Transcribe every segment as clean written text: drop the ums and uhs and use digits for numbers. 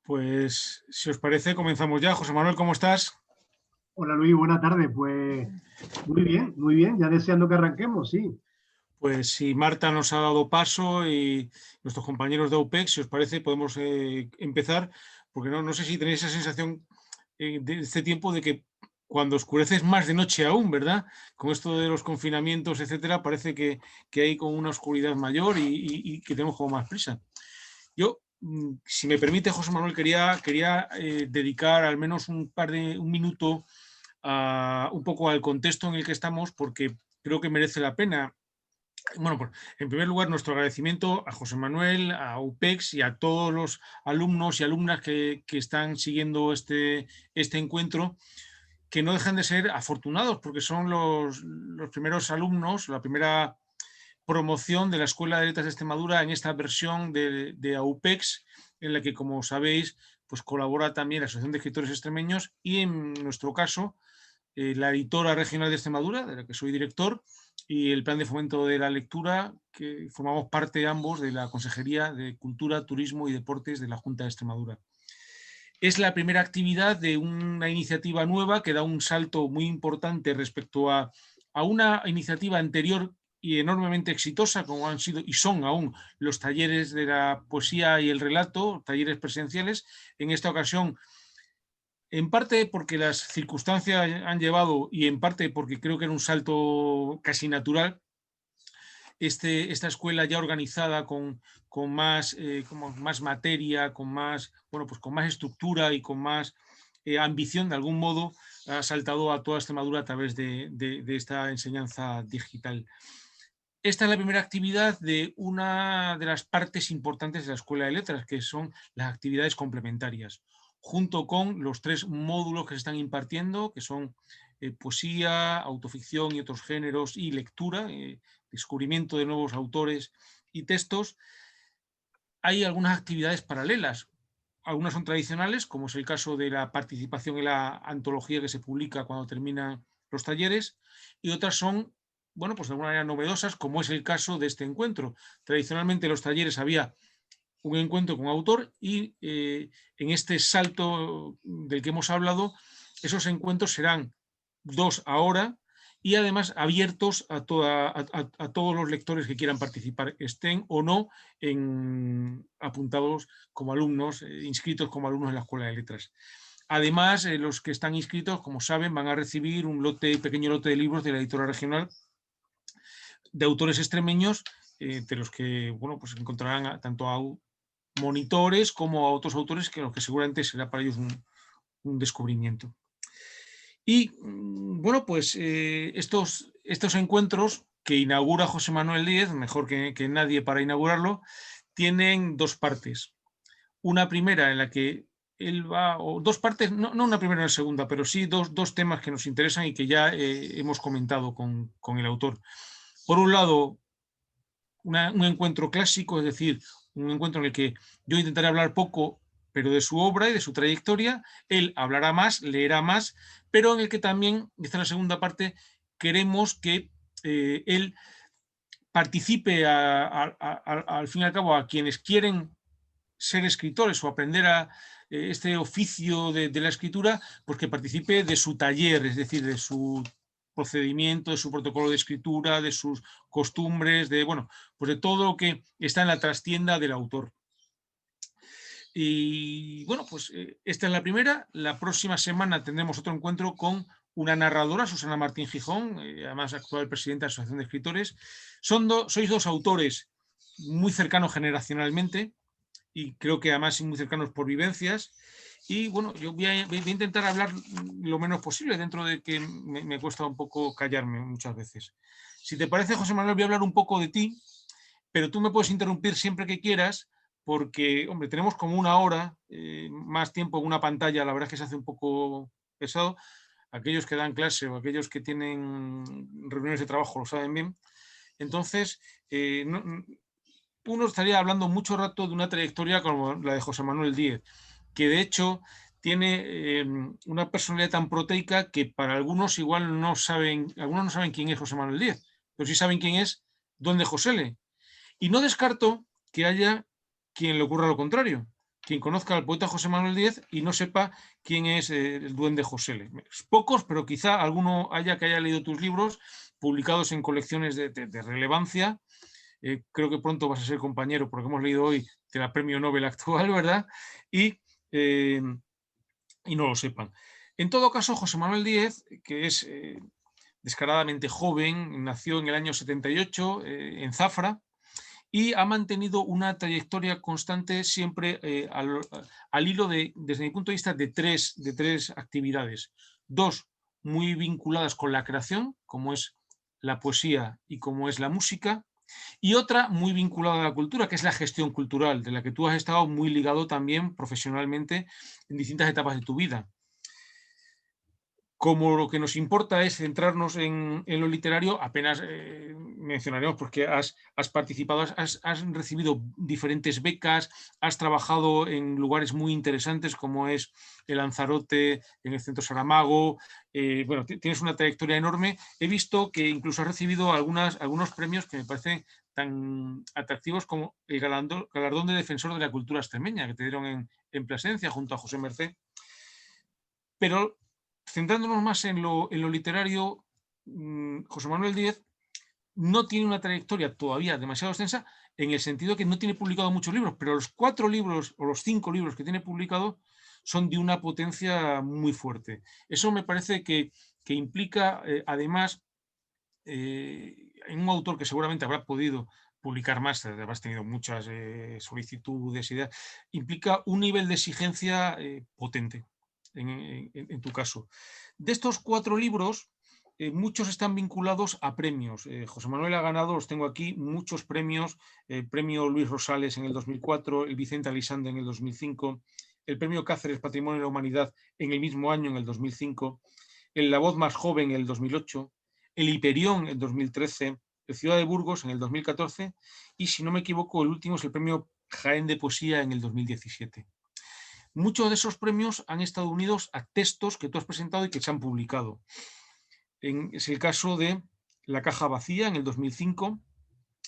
Pues, si os parece, comenzamos ya. José Manuel, ¿cómo estás? Hola Luis, buenas tardes. Pues muy bien, ya deseando que arranquemos, sí. Pues si Marta nos ha dado paso y nuestros compañeros de OPEX, si os parece, podemos empezar, porque no sé si tenéis esa sensación de este tiempo de que cuando oscurece es más de noche aún, ¿verdad? Con esto de los confinamientos, etcétera, parece que hay como una oscuridad mayor y que tenemos como más prisa. Yo, si me permite, José Manuel, quería dedicar al menos un minuto un poco al contexto en el que estamos, porque creo que merece la pena. Bueno, pues, en primer lugar, nuestro agradecimiento a José Manuel, a UPEX y a todos los alumnos y alumnas que están siguiendo este encuentro, que no dejan de ser afortunados, porque son los primeros alumnos, la primera promoción de la Escuela de Letras de Extremadura en esta versión de AUPEX, en la que, como sabéis, pues colabora también la Asociación de Escritores Extremeños y, en nuestro caso, la editora regional de Extremadura, de la que soy director, y el plan de fomento de la lectura, que formamos parte ambos de la Consejería de Cultura, Turismo y Deportes de la Junta de Extremadura. Es la primera actividad de una iniciativa nueva que da un salto muy importante respecto a una iniciativa anterior y enormemente exitosa, como han sido y son aún los talleres de la poesía y el relato, talleres presenciales. En esta ocasión, en parte porque las circunstancias han llevado y en parte porque creo que era un salto casi natural, esta escuela ya organizada como más materia, bueno, pues con más estructura y con más ambición, de algún modo, ha saltado a toda Extremadura a través de esta enseñanza digital. Esta es la primera actividad de una de las partes importantes de la Escuela de Letras, que son las actividades complementarias, junto con los 3 módulos que se están impartiendo, que son poesía, autoficción y otros géneros, y lectura, descubrimiento de nuevos autores y textos. Hay algunas actividades paralelas. Algunas son tradicionales, como es el caso de la participación en la antología que se publica cuando terminan los talleres, y otras son, bueno, pues de alguna manera novedosas, como es el caso de este encuentro. Tradicionalmente en los talleres había un encuentro con autor y en este salto del que hemos hablado, esos encuentros serán 2 ahora y además abiertos a todos los lectores que quieran participar, estén o no apuntados como alumnos, inscritos como alumnos en la Escuela de Letras. Además, los que están inscritos, como saben, van a recibir un pequeño lote de libros de la editora regional de autores extremeños, de los que, bueno, pues encontrarán tanto a monitores como a otros autores que, los que seguramente será para ellos un descubrimiento. Y bueno, pues estos encuentros que inaugura José Manuel Díez, mejor que nadie para inaugurarlo, tienen 2 partes. Una primera en la que él va, o 2 partes, no una primera y una segunda, pero sí dos temas que nos interesan y que ya hemos comentado con el autor. Por un lado, un encuentro clásico, es decir, un encuentro en el que yo intentaré hablar poco, pero de su obra y de su trayectoria, él hablará más, leerá más, pero en el que también, esta es la segunda parte, queremos que él participe al fin y al cabo a quienes quieren ser escritores o aprender este oficio de la escritura, pues que participe de su taller, es decir, de su procedimiento, de su protocolo de escritura, de sus costumbres, bueno, pues de todo lo que está en la trastienda del autor. Y bueno, pues esta es la primera. La próxima semana tendremos otro encuentro con una narradora, Susana Martín Gijón, además actual presidenta de la Asociación de Escritores. Sois 2 autores muy cercanos generacionalmente, y creo que además muy cercanos por vivencias. Y bueno, yo voy a intentar hablar lo menos posible, dentro de que me cuesta un poco callarme muchas veces. Si te parece, José Manuel, voy a hablar un poco de ti, pero tú me puedes interrumpir siempre que quieras, porque, hombre, tenemos como una hora, más tiempo en una pantalla, la verdad es que se hace un poco pesado. Aquellos que dan clase o aquellos que tienen reuniones de trabajo lo saben bien. Entonces, uno estaría hablando mucho rato de una trayectoria como la de José Manuel Díez, que de hecho tiene una personalidad tan proteica que para algunos igual algunos no saben quién es José Manuel Díez, pero sí saben quién es Don de Josele. Y no descarto que haya quien le ocurra lo contrario, quien conozca al poeta José Manuel Díez y no sepa quién es el duende José L. Pocos, pero quizá alguno haya que haya leído tus libros, publicados en colecciones de relevancia. Creo que pronto vas a ser compañero, porque hemos leído hoy de la premio Nobel actual, ¿verdad? Y no lo sepan. En todo caso, José Manuel Díez, que es descaradamente joven, nació en el año 78 en Zafra, y ha mantenido una trayectoria constante siempre al hilo desde mi punto de vista, de tres actividades. Dos muy vinculadas con la creación, como es la poesía y como es la música, y otra muy vinculada a la cultura, que es la gestión cultural, de la que tú has estado muy ligado también profesionalmente en distintas etapas de tu vida. Como lo que nos importa es centrarnos en lo literario, apenas mencionaremos porque has participado, has recibido diferentes becas, has trabajado en lugares muy interesantes como es el Lanzarote, en el Centro Saramago, bueno, tienes una trayectoria enorme. He visto que incluso has recibido algunos premios que me parecen tan atractivos como el galardón de defensor de la cultura extremeña que te dieron en Plasencia junto a José Mercé. Pero centrándonos más en lo literario, José Manuel Díez no tiene una trayectoria todavía demasiado extensa en el sentido que no tiene publicado muchos libros, pero los 4 libros o los 5 libros que tiene publicado son de una potencia muy fuerte. Eso me parece que implica, además, en un autor que seguramente habrá podido publicar más, habrás tenido muchas solicitudes, ideas, implica un nivel de exigencia potente. En tu caso. De estos 4 libros, muchos están vinculados a premios. José Manuel ha ganado, los tengo aquí, muchos premios. El premio Luis Rosales en el 2004, el Vicente Alisande en el 2005, el premio Cáceres Patrimonio de la Humanidad en el mismo año, en el 2005, el La Voz Más Joven en el 2008, el Hiperión en el 2013, el Ciudad de Burgos en el 2014 y, si no me equivoco, el último es el premio Jaén de Poesía en el 2017. Muchos de esos premios han estado unidos a textos que tú has presentado y que se han publicado. Es el caso de La Caja Vacía en el 2005,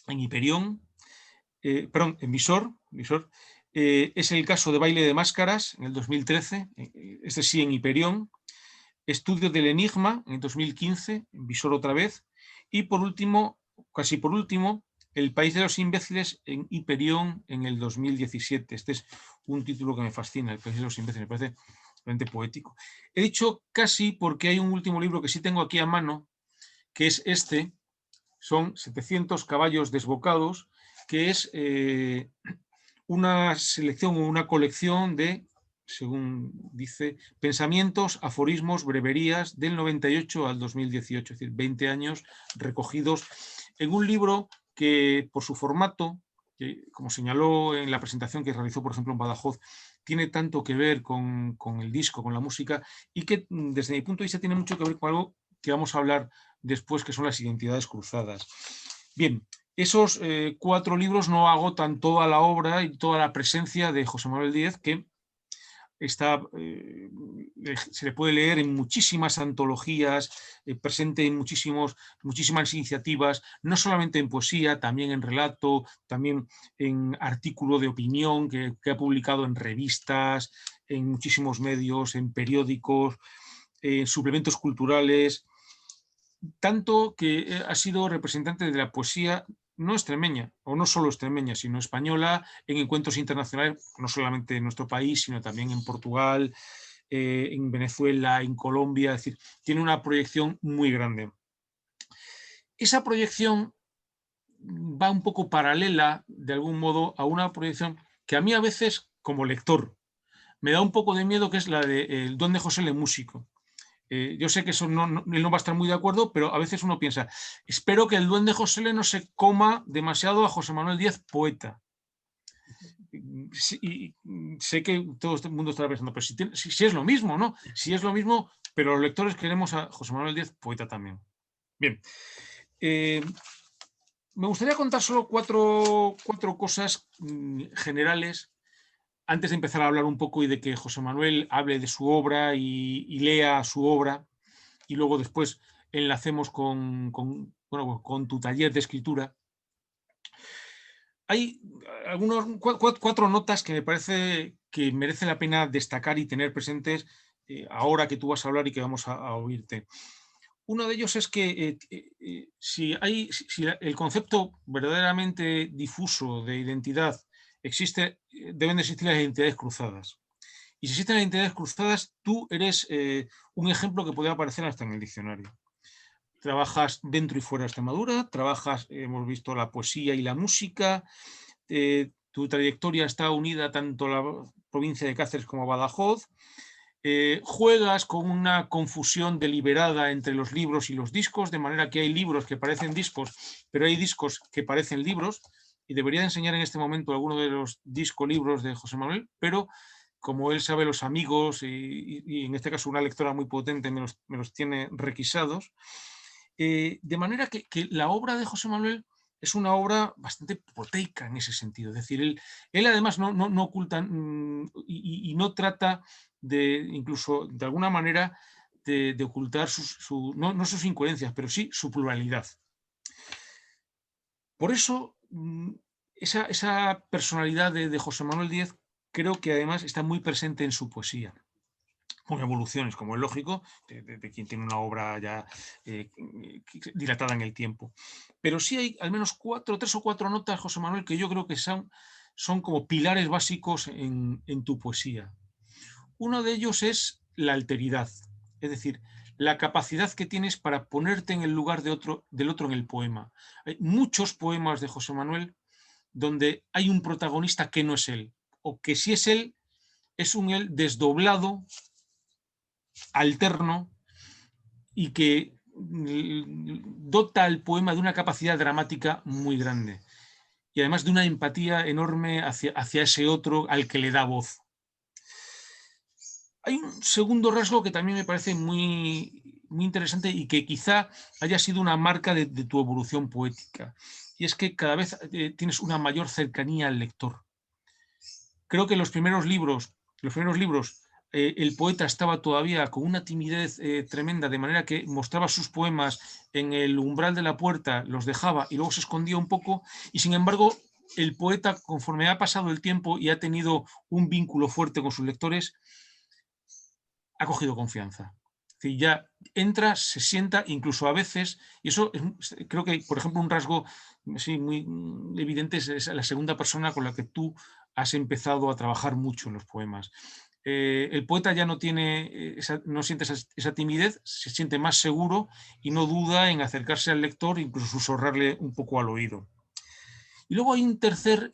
en Hiperión, en Visor. Es el caso de Baile de Máscaras en el 2013, este sí en Hiperión. Estudio del Enigma en el 2015, en Visor otra vez. Y por último, casi por último, El País de los Imbéciles en Hiperión en el 2017. Este es un título que me fascina, El País de los Imbéciles, me parece realmente poético. He dicho casi porque hay un último libro que sí tengo aquí a mano, que es este, son 700 caballos desbocados, que es una selección o una colección de, según dice, pensamientos, aforismos, breverías del 98 al 2018, es decir, 20 años recogidos en un libro que, por su formato, que, como señaló en la presentación que realizó, por ejemplo, en Badajoz, tiene tanto que ver con el disco, con la música, y que desde mi punto de vista tiene mucho que ver con algo que vamos a hablar después, que son las identidades cruzadas. Bien, esos 4 libros no agotan toda la obra y toda la presencia de José Manuel Díez, que está, se le puede leer en muchísimas antologías, presente en muchísimas iniciativas, no solamente en poesía, también en relato, también en artículo de opinión que ha publicado en revistas, en muchísimos medios, en periódicos, en suplementos culturales, tanto que ha sido representante de la poesía no extremeña, o no solo extremeña, sino española, en encuentros internacionales, no solamente en nuestro país, sino también en Portugal, en Venezuela, en Colombia, es decir, tiene una proyección muy grande. Esa proyección va un poco paralela, de algún modo, a una proyección que a mí a veces, como lector, me da un poco de miedo, que es la de El Don de José le Músico. Yo sé que eso él no va a estar muy de acuerdo, pero a veces uno piensa, espero que el duende José L no se coma demasiado a José Manuel Díez, poeta. Y sé que todo el mundo estará pensando, pero si es lo mismo, ¿no? Si es lo mismo, pero los lectores queremos a José Manuel Díez, poeta también. Bien. Me gustaría contar solo cuatro cosas generales antes de empezar a hablar un poco y de que José Manuel hable de su obra y lea su obra, y luego después enlacemos con tu taller de escritura. Hay 4 notas que me parece que merece la pena destacar y tener presentes ahora que tú vas a hablar y que vamos a oírte. Uno de ellos es que si el concepto verdaderamente difuso de identidad existe, deben de existir las identidades cruzadas. Y si existen las identidades cruzadas, tú eres un ejemplo que puede aparecer hasta en el diccionario. Trabajas dentro y fuera de Extremadura, trabajas, hemos visto la poesía y la música, tu trayectoria está unida tanto a la provincia de Cáceres como a Badajoz, juegas con una confusión deliberada entre los libros y los discos, de manera que hay libros que parecen discos, pero hay discos que parecen libros, y debería enseñar en este momento alguno de los discolibros de José Manuel, pero como él sabe, los amigos y en este caso una lectora muy potente me los tiene requisados. De manera que la obra de José Manuel es una obra bastante proteica en ese sentido. Es decir, él además no oculta y no trata de, incluso de alguna manera, de ocultar no sus incoherencias, pero sí su pluralidad. Por eso, esa personalidad de José Manuel Díez creo que además está muy presente en su poesía, con evoluciones, como es lógico, de quien tiene una obra ya dilatada en el tiempo. Pero sí hay al menos 3 o 4 notas, José Manuel, que yo creo que son como pilares básicos en tu poesía. Uno de ellos es la alteridad, es decir, la capacidad que tienes para ponerte en el lugar del otro en el poema. Hay muchos poemas de José Manuel donde hay un protagonista que no es él, o que si es él, es un él desdoblado, alterno, y que dota al poema de una capacidad dramática muy grande y además de una empatía enorme hacia ese otro al que le da voz. Hay un segundo rasgo que también me parece muy interesante y que quizá haya sido una marca de tu evolución poética, y es que cada vez tienes una mayor cercanía al lector. Creo que en los primeros libros, el poeta estaba todavía con una timidez tremenda, de manera que mostraba sus poemas en el umbral de la puerta, los dejaba y luego se escondía un poco, y sin embargo el poeta, conforme ha pasado el tiempo y ha tenido un vínculo fuerte con sus lectores, ha cogido confianza. Es decir, ya entra, se sienta, incluso a veces, y eso creo que, por ejemplo, un rasgo sí, muy evidente es la segunda persona con la que tú has empezado a trabajar mucho en los poemas. El poeta ya no siente esa timidez, se siente más seguro y no duda en acercarse al lector, incluso susurrarle un poco al oído. Y luego hay un tercer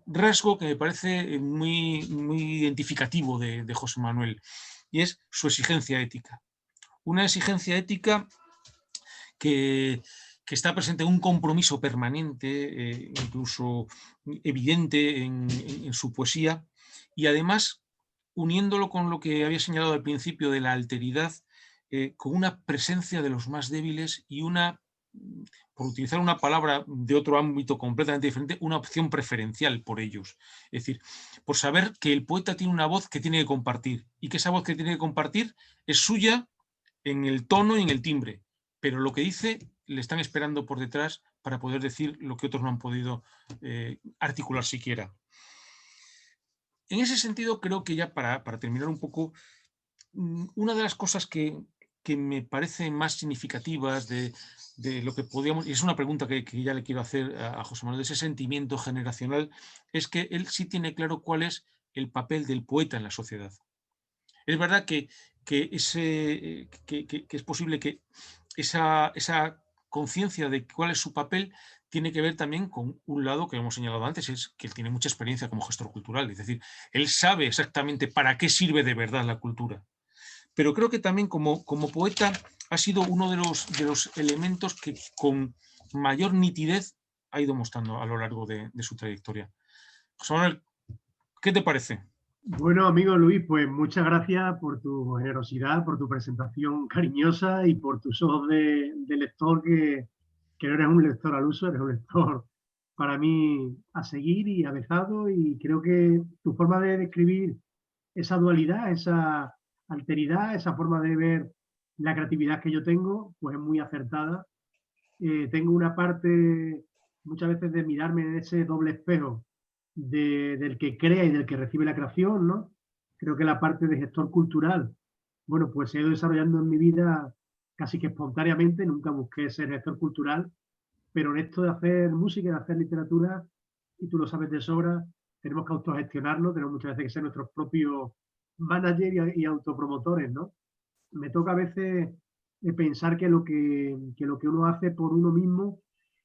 rasgo que me parece muy identificativo de José Manuel, y es su exigencia ética. Una exigencia ética que está presente en un compromiso permanente, incluso evidente en su poesía, y además uniéndolo con lo que había señalado al principio de la alteridad, con una presencia de los más débiles y por utilizar una palabra de otro ámbito completamente diferente, una opción preferencial por ellos. Es decir, por saber que el poeta tiene una voz que tiene que compartir y que esa voz que tiene que compartir es suya en el tono y en el timbre, pero lo que dice le están esperando por detrás para poder decir lo que otros no han podido articular siquiera. En ese sentido, creo que ya para terminar un poco, una de las cosas que me parecen más significativas de lo que podríamos, y es una pregunta que ya le quiero hacer a José Manuel, de ese sentimiento generacional, es que él sí tiene claro cuál es el papel del poeta en la sociedad. Es verdad que es posible que esa conciencia de cuál es su papel tiene que ver también con un lado que hemos señalado antes, es que él tiene mucha experiencia como gestor cultural, es decir, él sabe exactamente para qué sirve de verdad la cultura. Pero creo que también como poeta ha sido uno de los elementos que con mayor nitidez ha ido mostrando a lo largo de su trayectoria. José Manuel, ¿qué te parece? Bueno, amigo Luis, pues muchas gracias por tu generosidad, por tu presentación cariñosa y por tus ojos de lector, que no eres un lector al uso, eres un lector para mí a seguir y avezado, y creo que tu forma de describir esa dualidad, esa alteridad, esa forma de ver la creatividad que yo tengo, pues es muy acertada. Tengo una parte muchas veces de mirarme en ese doble espejo del que crea y del que recibe la creación, ¿no? Creo que la parte de gestor cultural, bueno, pues se ha ido desarrollando en mi vida casi que espontáneamente, nunca busqué ser gestor cultural, pero en esto de hacer música, de hacer literatura, y tú lo sabes de sobra, tenemos que autogestionarlo, tenemos muchas veces que ser nuestros propios managers y autopromotores, ¿no? Me toca a veces pensar que lo que uno hace por uno mismo,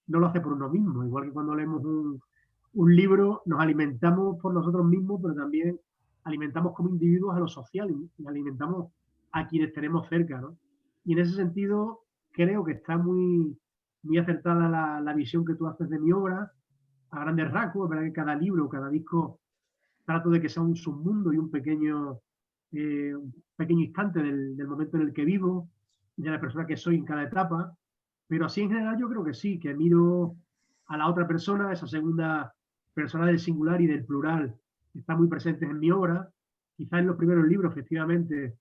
no lo hace por uno mismo. Igual que cuando leemos un libro, nos alimentamos por nosotros mismos, pero también alimentamos como individuos a lo social y alimentamos a quienes tenemos cerca, ¿no? Y en ese sentido, creo que está muy acertada la visión que tú haces de mi obra, a grandes rasgos. Es verdad que cada libro, cada disco, trato de que sea un submundo y un pequeño instante del momento en el que vivo, de la persona que soy en cada etapa, pero así en general yo creo que sí, que miro a la otra persona, esa segunda persona del singular y del plural, está muy presente en mi obra. Quizás en los primeros libros, efectivamente,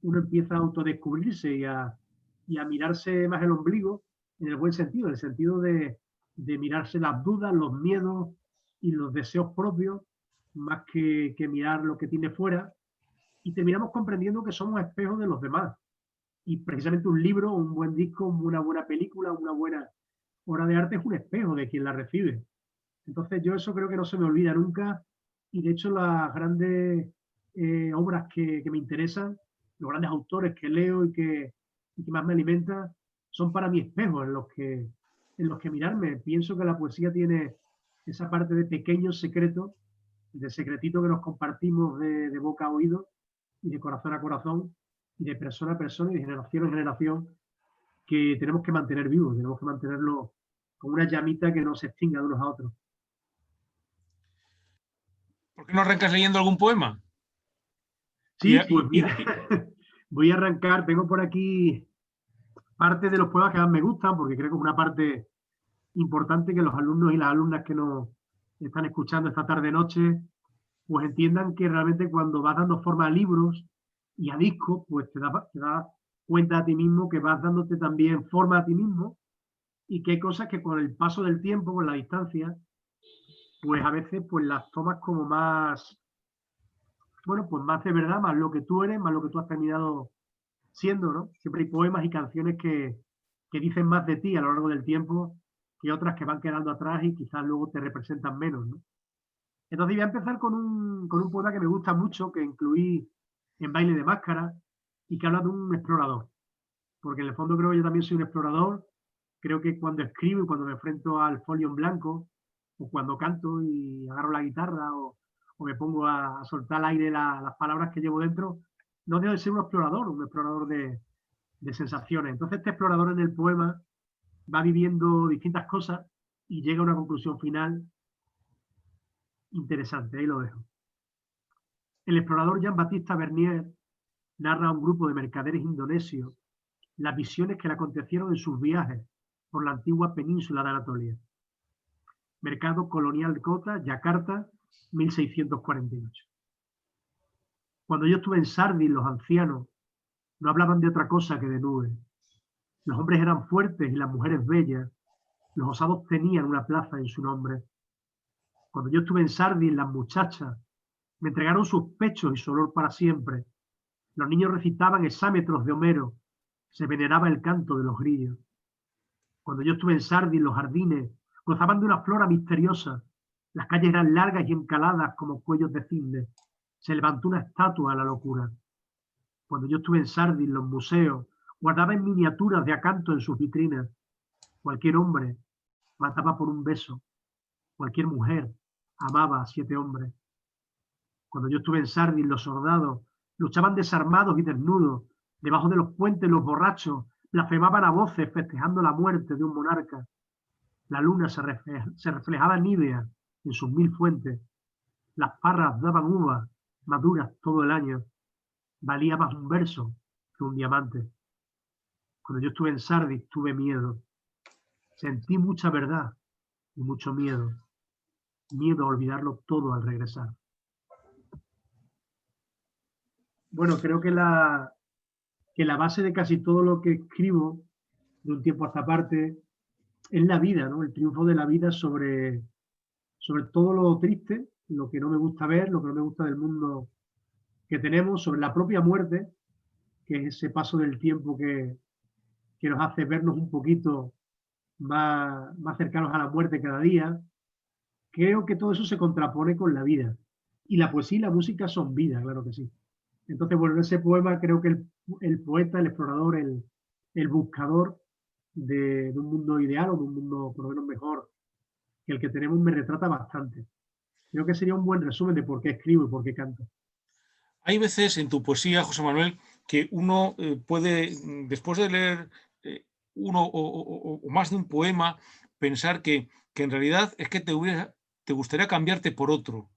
uno empieza a autodescubrirse y a mirarse más el ombligo, en el buen sentido, en el sentido de mirarse las dudas, los miedos y los deseos propios, más que mirar lo que tiene fuera, y terminamos comprendiendo que somos espejos de los demás. Y precisamente un libro, un buen disco, una buena película, una buena obra de arte es un espejo de quien la recibe. Entonces yo eso creo que no se me olvida nunca, y de hecho las grandes obras que me interesan, los grandes autores que leo y que más me alimentan, son para mí espejos en los que mirarme. Pienso que la poesía tiene esa parte de pequeños secretos, de secretito que nos compartimos de boca a oído y de corazón a corazón y de persona a persona y de generación en generación, que tenemos que mantener vivos, tenemos que mantenerlo como una llamita que no se extinga de unos a otros. ¿Por qué no arrancas leyendo algún poema? Sí, pues mira, voy a arrancar, tengo por aquí parte de los poemas que más me gustan, porque creo que es una parte importante que los alumnos y las alumnas que nos están escuchando esta tarde-noche, pues entiendan que realmente cuando vas dando forma a libros y a discos, pues te das cuenta a ti mismo que vas dándote también forma a ti mismo, y que hay cosas que con el paso del tiempo, con la distancia, pues a veces pues las tomas como más, bueno, pues más de verdad, más lo que tú eres, más lo que tú has terminado siendo, ¿no? Siempre hay poemas y canciones que dicen más de ti a lo largo del tiempo que otras que van quedando atrás y quizás luego te representan menos, ¿no? Entonces voy a empezar con un poema que me gusta mucho, que incluí en Baile de Máscara, y que habla de un explorador. Porque en el fondo creo que yo también soy un explorador. Creo que cuando escribo y cuando me enfrento al folio en blanco, o cuando canto y agarro la guitarra, o me pongo a soltar al aire las palabras que llevo dentro, no dejo de ser un explorador de sensaciones. Entonces este explorador en el poema va viviendo distintas cosas y llega a una conclusión final interesante. Ahí lo dejo. El explorador Jean-Baptiste Bernier narra a un grupo de mercaderes indonesios las visiones que le acontecieron en sus viajes por la antigua península de Anatolia. Mercado Colonial Kota, Yakarta, 1648. Cuando yo estuve en Sardis, los ancianos no hablaban de otra cosa que de nubes. Los hombres eran fuertes y las mujeres bellas. Los osados tenían una plaza en su nombre. Cuando yo estuve en Sardis, las muchachas me entregaron sus pechos y su olor para siempre. Los niños recitaban hexámetros de Homero. Se veneraba el canto de los grillos. Cuando yo estuve en Sardis, los jardines gozaban de una flora misteriosa. Las calles eran largas y encaladas como cuellos de cisne. Se levantó una estatua a la locura. Cuando yo estuve en Sardis, los museos guardaban miniaturas de Acanto en sus vitrinas. Cualquier hombre mataba por un beso. Cualquier mujer amaba a 7 hombres. Cuando yo estuve en Sardis, los soldados luchaban desarmados y desnudos. Debajo de los puentes, los borrachos blasfemaban a voces festejando la muerte de un monarca. La luna se reflejaba nívea en sus 1000 fuentes. Las parras daban uvas maduras todo el año. Valía más un verso que un diamante. Cuando yo estuve en Sardis, tuve miedo. Sentí mucha verdad y mucho miedo. Miedo a olvidarlo todo al regresar. Bueno, creo que la base de casi todo lo que escribo, de un tiempo a esta parte, es la vida, ¿no? El triunfo de la vida sobre sobre todo lo triste, lo que no me gusta ver, lo que no me gusta del mundo que tenemos, sobre la propia muerte, que es ese paso del tiempo que nos hace vernos un poquito más cercanos a la muerte cada día. Creo que todo eso se contrapone con la vida. Y la poesía y la música son vida, claro que sí. Entonces, bueno, en ese poema creo que el poeta, el explorador, el buscador de un mundo ideal o de un mundo por lo menos mejor que el que tenemos me retrata bastante. Creo que sería un buen resumen de por qué escribo y por qué canto. Hay veces en tu poesía, José Manuel, que uno puede, después de leer uno o más de un poema, pensar que en realidad es que te gustaría cambiarte por otro.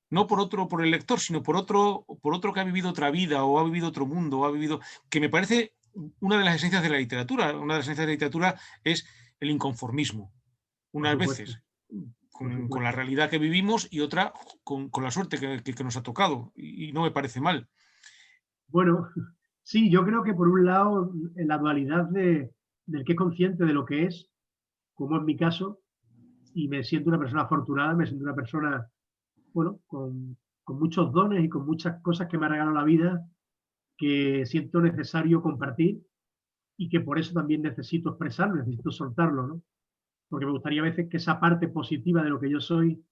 No por otro, por el lector, sino por otro que ha vivido otra vida o ha vivido otro mundo, o ha vivido, que me parece una de las esencias de la literatura. Una de las esencias de la literatura es el inconformismo, Por unas supuesto, veces por con la supuesto. realidad que vivimos y otra con la suerte que nos ha tocado. Y no me parece mal. Bueno, sí, yo creo que por un lado, en la dualidad del que es consciente de lo que es, como en mi caso, y me siento una persona afortunada, me siento una persona, bueno, con muchos dones y con muchas cosas que me ha regalado la vida que siento necesario compartir y que por eso también necesito expresarlo, necesito soltarlo, ¿no? Porque me gustaría a veces que esa parte positiva de lo que yo soy,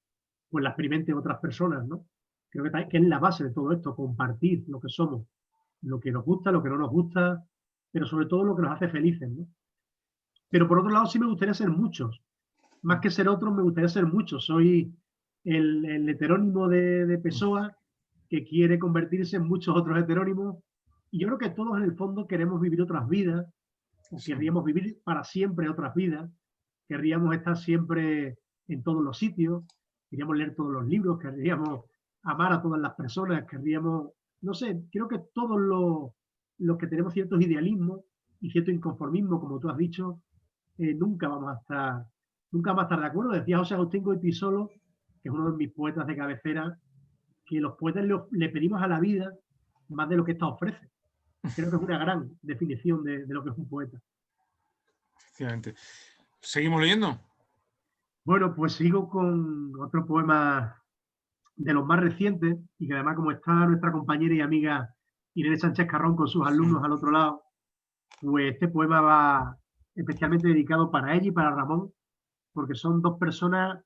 pues la experimenten otras personas, ¿no? Creo que es la base de todo esto, compartir lo que somos, lo que nos gusta, lo que no nos gusta, pero sobre todo lo que nos hace felices, ¿no? Pero por otro lado sí me gustaría ser muchos, más que ser otros me gustaría ser muchos. Soy el heterónimo de Pessoa que quiere convertirse en muchos otros heterónimos y yo creo que todos en el fondo queremos vivir otras vidas o Sí. querríamos vivir para siempre otras vidas, querríamos estar siempre en todos los sitios, queríamos leer todos los libros, querríamos amar a todas las personas, querríamos, no sé, creo que todos los que tenemos ciertos idealismos y cierto inconformismo, como tú has dicho, nunca vamos a estar, nunca vamos a estar de acuerdo. Decía José Agustín Goytisolo, que es uno de mis poetas de cabecera, que los poetas le pedimos a la vida más de lo que ésta ofrece. Creo que es una gran definición de lo que es un poeta. Efectivamente. ¿Seguimos leyendo? Bueno, pues sigo con otro poema de los más recientes y que además como está nuestra compañera y amiga Irene Sánchez Carrón con sus alumnos al otro lado, pues este poema va especialmente dedicado para ella y para Ramón, porque son dos personas,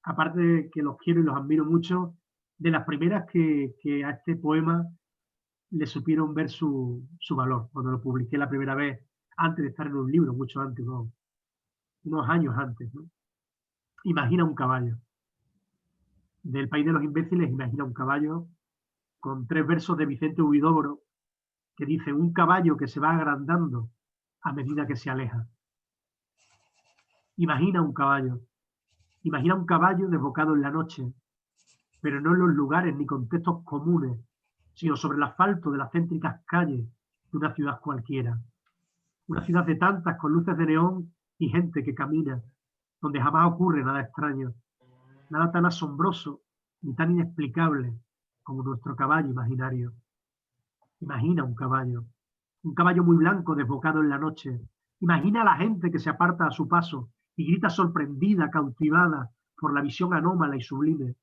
aparte de que los quiero y los admiro mucho, de las primeras que a este poema le supieron ver su valor. Cuando lo publiqué la primera vez, antes de estar en un libro, mucho antes, ¿no? Unos años antes, ¿no? Imagina un caballo. Del País de los Imbéciles, imagina un caballo, con 3 versos de Vicente Huidobro, que dice, un caballo que se va agrandando a medida que se aleja. Imagina un caballo desbocado en la noche, pero no en los lugares ni contextos comunes, sino sobre el asfalto de las céntricas calles de una ciudad cualquiera. Una ciudad de tantas con luces de neón y gente que camina, donde jamás ocurre nada extraño, nada tan asombroso ni tan inexplicable como nuestro caballo imaginario. Imagina un caballo muy blanco desbocado en la noche. Imagina a la gente que se aparta a su paso y grita sorprendida, cautivada por la visión anómala y sublime.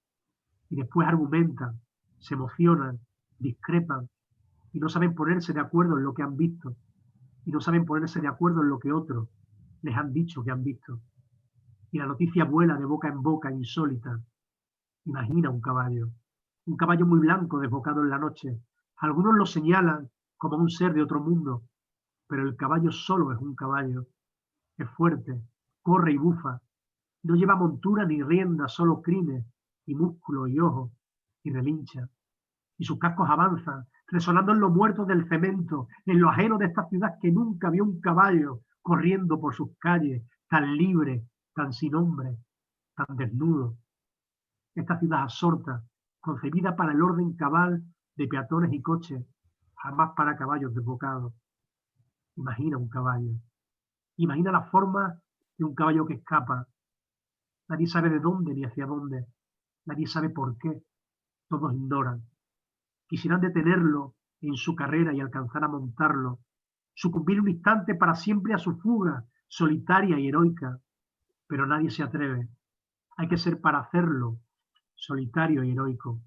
Y después argumentan, se emocionan, discrepan y no saben ponerse de acuerdo en lo que han visto y no saben ponerse de acuerdo en lo que otros les han dicho que han visto. Y la noticia vuela de boca en boca insólita. Imagina un caballo muy blanco desbocado en la noche. Algunos lo señalan como un ser de otro mundo, pero el caballo solo es un caballo. Es fuerte, corre y bufa. No lleva montura ni rienda, solo crines y músculo y ojos, y relincha. Y sus cascos avanzan, resonando en los muertos del cemento, en lo ajeno de esta ciudad que nunca vio un caballo corriendo por sus calles, tan libre, tan sin hombre, tan desnudo. Esta ciudad absorta, concebida para el orden cabal de peatones y coches, jamás para caballos desbocados. Imagina un caballo. Imagina la forma de un caballo que escapa. Nadie sabe de dónde ni hacia dónde. Nadie sabe por qué. Todos ignoran. Quisieran detenerlo en su carrera y alcanzar a montarlo. Sucumbir un instante para siempre a su fuga, solitaria y heroica. Pero nadie se atreve. hay que ser para hacerlo solitario y heroico.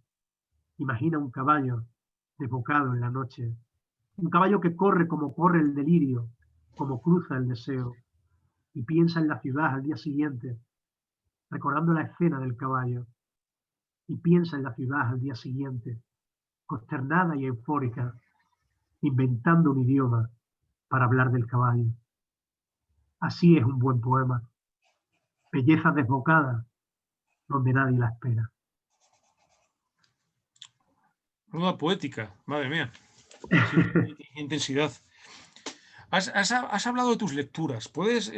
Imagina un caballo desbocado en la noche, un caballo que corre como corre el delirio, como cruza el deseo, y piensa en la ciudad al día siguiente, recordando la escena del caballo, y piensa en la ciudad al día siguiente, consternada y eufórica, inventando un idioma para hablar del caballo. Así es un buen poema, belleza desbocada donde nadie la espera. Una poética, madre mía. Qué intensidad. Has hablado de tus lecturas. ¿Puedes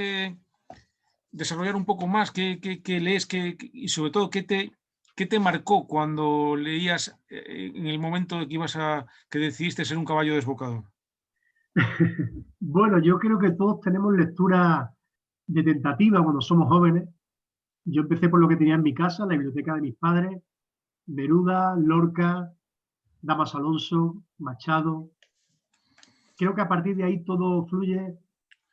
desarrollar un poco más qué lees y sobre todo qué te marcó cuando leías en el momento de que decidiste ser un caballo desbocado? Bueno, yo creo que todos tenemos lectura de tentativa cuando somos jóvenes. Yo empecé por lo que tenía en mi casa, la biblioteca de mis padres, Neruda, Lorca, Damas Alonso, Machado. Creo que a partir de ahí todo fluye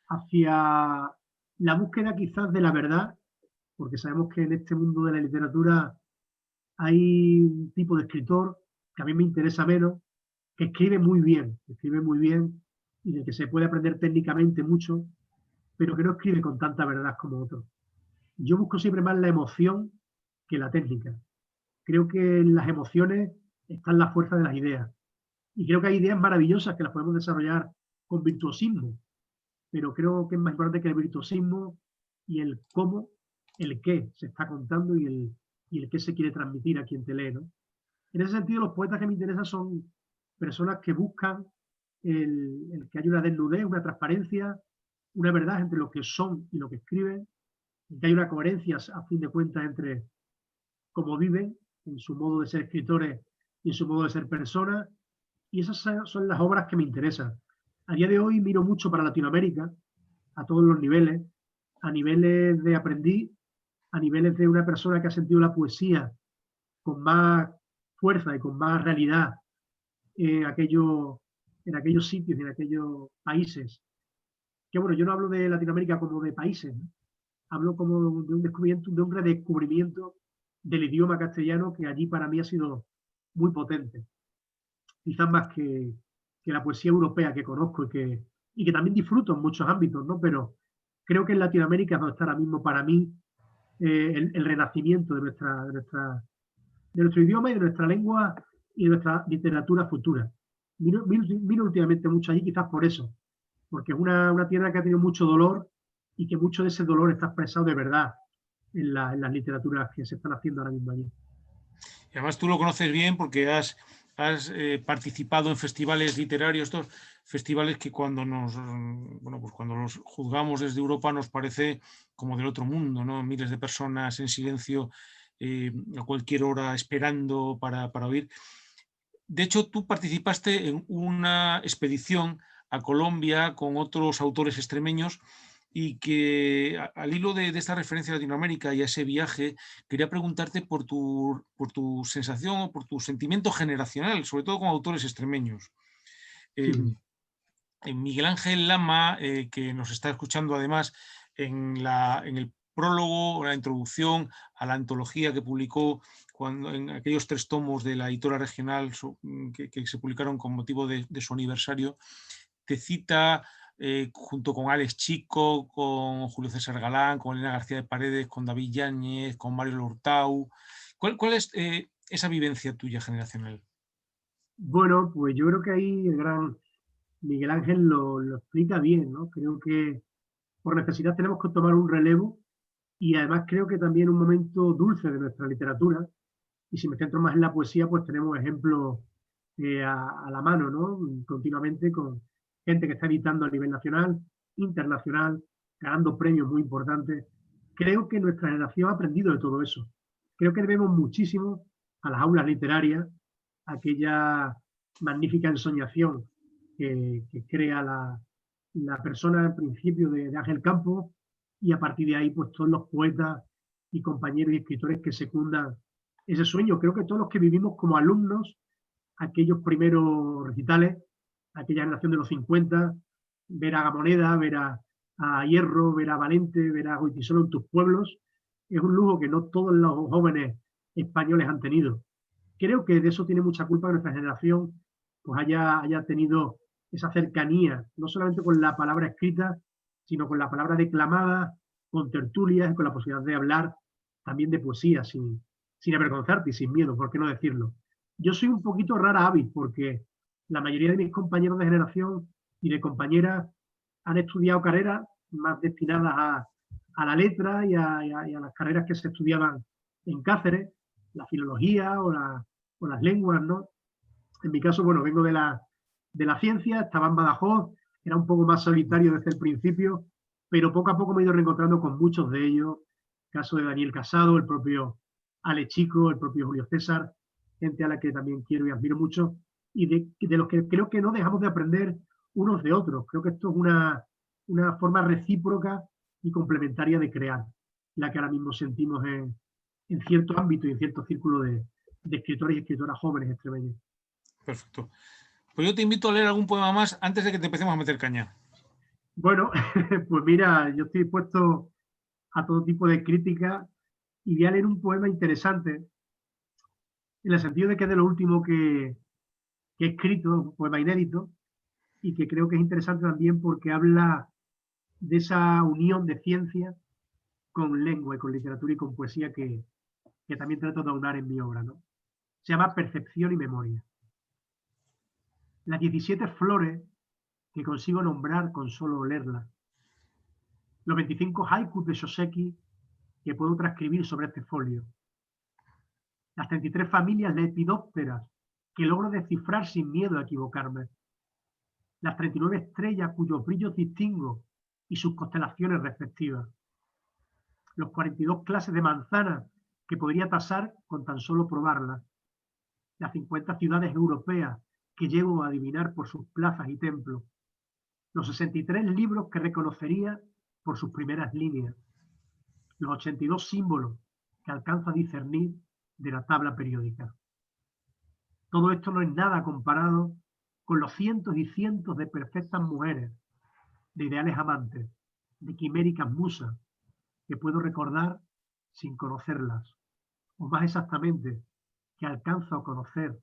hacia la búsqueda quizás de la verdad, porque sabemos que en este mundo de la literatura hay un tipo de escritor que a mí me interesa menos, que escribe muy bien y del que se puede aprender técnicamente mucho, pero que no escribe con tanta verdad como otros. Yo busco siempre más la emoción que la técnica. Creo que en las emociones están la fuerza de las ideas. Y creo que hay ideas maravillosas que las podemos desarrollar con virtuosismo, pero creo que es más importante que el virtuosismo y el cómo, el qué se está contando y el qué se quiere transmitir a quien te lee, ¿no? En ese sentido, los poetas que me interesan son personas que buscan el que haya una desnudez, una transparencia, una verdad entre lo que son y lo que escriben, que hay una coherencia a fin de cuentas entre cómo viven, en su modo de ser escritores y en su modo de ser personas, y esas son las obras que me interesan. A día de hoy miro mucho para Latinoamérica, a todos los niveles, a niveles de aprendiz, a niveles de una persona que ha sentido la poesía con más fuerza y con más realidad en aquellos sitios y en aquellos países. Que bueno, yo no hablo de Latinoamérica como de países, ¿no? Hablo como de un descubrimiento, de un redescubrimiento del idioma castellano que allí para mí ha sido muy potente. Quizás más que la poesía europea que conozco y que también disfruto en muchos ámbitos, ¿no? Pero creo que en Latinoamérica es donde está ahora mismo para mí el renacimiento de nuestro idioma y de nuestra lengua y de nuestra literatura futura. Miro últimamente mucho allí quizás por eso, porque es una tierra que ha tenido mucho dolor y que mucho de ese dolor está expresado de verdad en las literaturas que se están haciendo ahora mismo allí. Y además tú lo conoces bien porque has participado en festivales literarios, estos festivales que bueno, pues cuando los juzgamos desde Europa nos parece como del otro mundo, ¿no? Miles de personas en silencio a cualquier hora esperando para oír. De hecho, tú participaste en una expedición a Colombia con otros autores extremeños y que al hilo de esta referencia a Latinoamérica y a ese viaje, quería preguntarte por tu sensación o por tu sentimiento generacional, sobre todo con autores extremeños. Sí, Eh, Miguel Ángel Lama, que nos está escuchando además en el prólogo, la introducción a la antología que publicó en aquellos 3 tomos de la editora regional que se publicaron con motivo de su aniversario, te cita junto con Alex Chico, con Julio César Galán, con Elena García de Paredes, con David Yáñez, con Mario Hurtau. ¿Cuál es esa vivencia tuya generacional? bueno, pues yo creo que ahí el gran Miguel Ángel lo explica bien, ¿no? Creo que por necesidad tenemos que tomar un relevo y además creo que también un momento dulce de nuestra literatura. Y si me centro más en la poesía, pues tenemos ejemplos a la mano, ¿no? Continuamente con gente que está editando a nivel nacional, internacional, ganando premios muy importantes. Creo que nuestra generación ha aprendido de todo eso. Creo que debemos muchísimo a las aulas literarias, aquella magnífica ensoñación que crea la persona en principio de Ángel Campos y a partir de ahí pues todos los poetas y compañeros y escritores que secundan ese sueño. Creo que todos los que vivimos como alumnos aquellos primeros recitales, aquella generación de los 50, ver a Gamoneda, ver a Hierro, ver a Valente, ver a Goytisolo en tus pueblos, es un lujo que no todos los jóvenes españoles han tenido. Creo que de eso tiene mucha culpa que nuestra generación pues haya tenido esa cercanía, no solamente con la palabra escrita, sino con la palabra declamada, con tertulias, con la posibilidad de hablar también de poesía, sin avergonzarte y sin miedo, ¿por qué no decirlo? Yo soy un poquito rara avis, porque la mayoría de mis compañeros de generación y de compañeras han estudiado carreras más destinadas a la letra y a las carreras que se estudiaban en Cáceres, la filología o las lenguas, ¿no? En mi caso, bueno, vengo de la ciencia, estaba en Badajoz, era un poco más solitario desde el principio, pero poco a poco me he ido reencontrando con muchos de ellos. El caso de Daniel Casado, el propio Ale Chico, el propio Julio César, gente a la que también quiero y admiro mucho, y de los que creo que no dejamos de aprender unos de otros. Creo que esto es una forma recíproca y complementaria de crear, la que ahora mismo sentimos en cierto ámbito y en cierto círculo de escritores y escritoras jóvenes extremeños. Perfecto. Pues yo te invito a leer algún poema más antes de que te empecemos a meter caña. Bueno, pues mira, yo estoy dispuesto a todo tipo de crítica y voy a leer un poema interesante, en el sentido de que es de lo último que he escrito, un poema inédito, y que creo que es interesante también porque habla de esa unión de ciencia con lengua y con literatura y con poesía que también trato de aunar en mi obra, ¿no? Se llama Percepción y Memoria. Las 17 flores que consigo nombrar con solo olerlas. Los 25 haikus de Shoseki que puedo transcribir sobre este folio. Las 33 familias lepidópteras que logro descifrar sin miedo a equivocarme. Las 39 estrellas cuyos brillos distingo y sus constelaciones respectivas. Los 42 clases de manzanas que podría tasar con tan solo probarlas. Las 50 ciudades europeas que llego a adivinar por sus plazas y templos. Los 63 libros que reconocería por sus primeras líneas. Los 82 símbolos que alcanzo a discernir de la tabla periódica. Todo esto no es nada comparado con los cientos y cientos de perfectas mujeres, de ideales amantes, de quiméricas musas, que puedo recordar sin conocerlas, o más exactamente, que alcanzo a conocer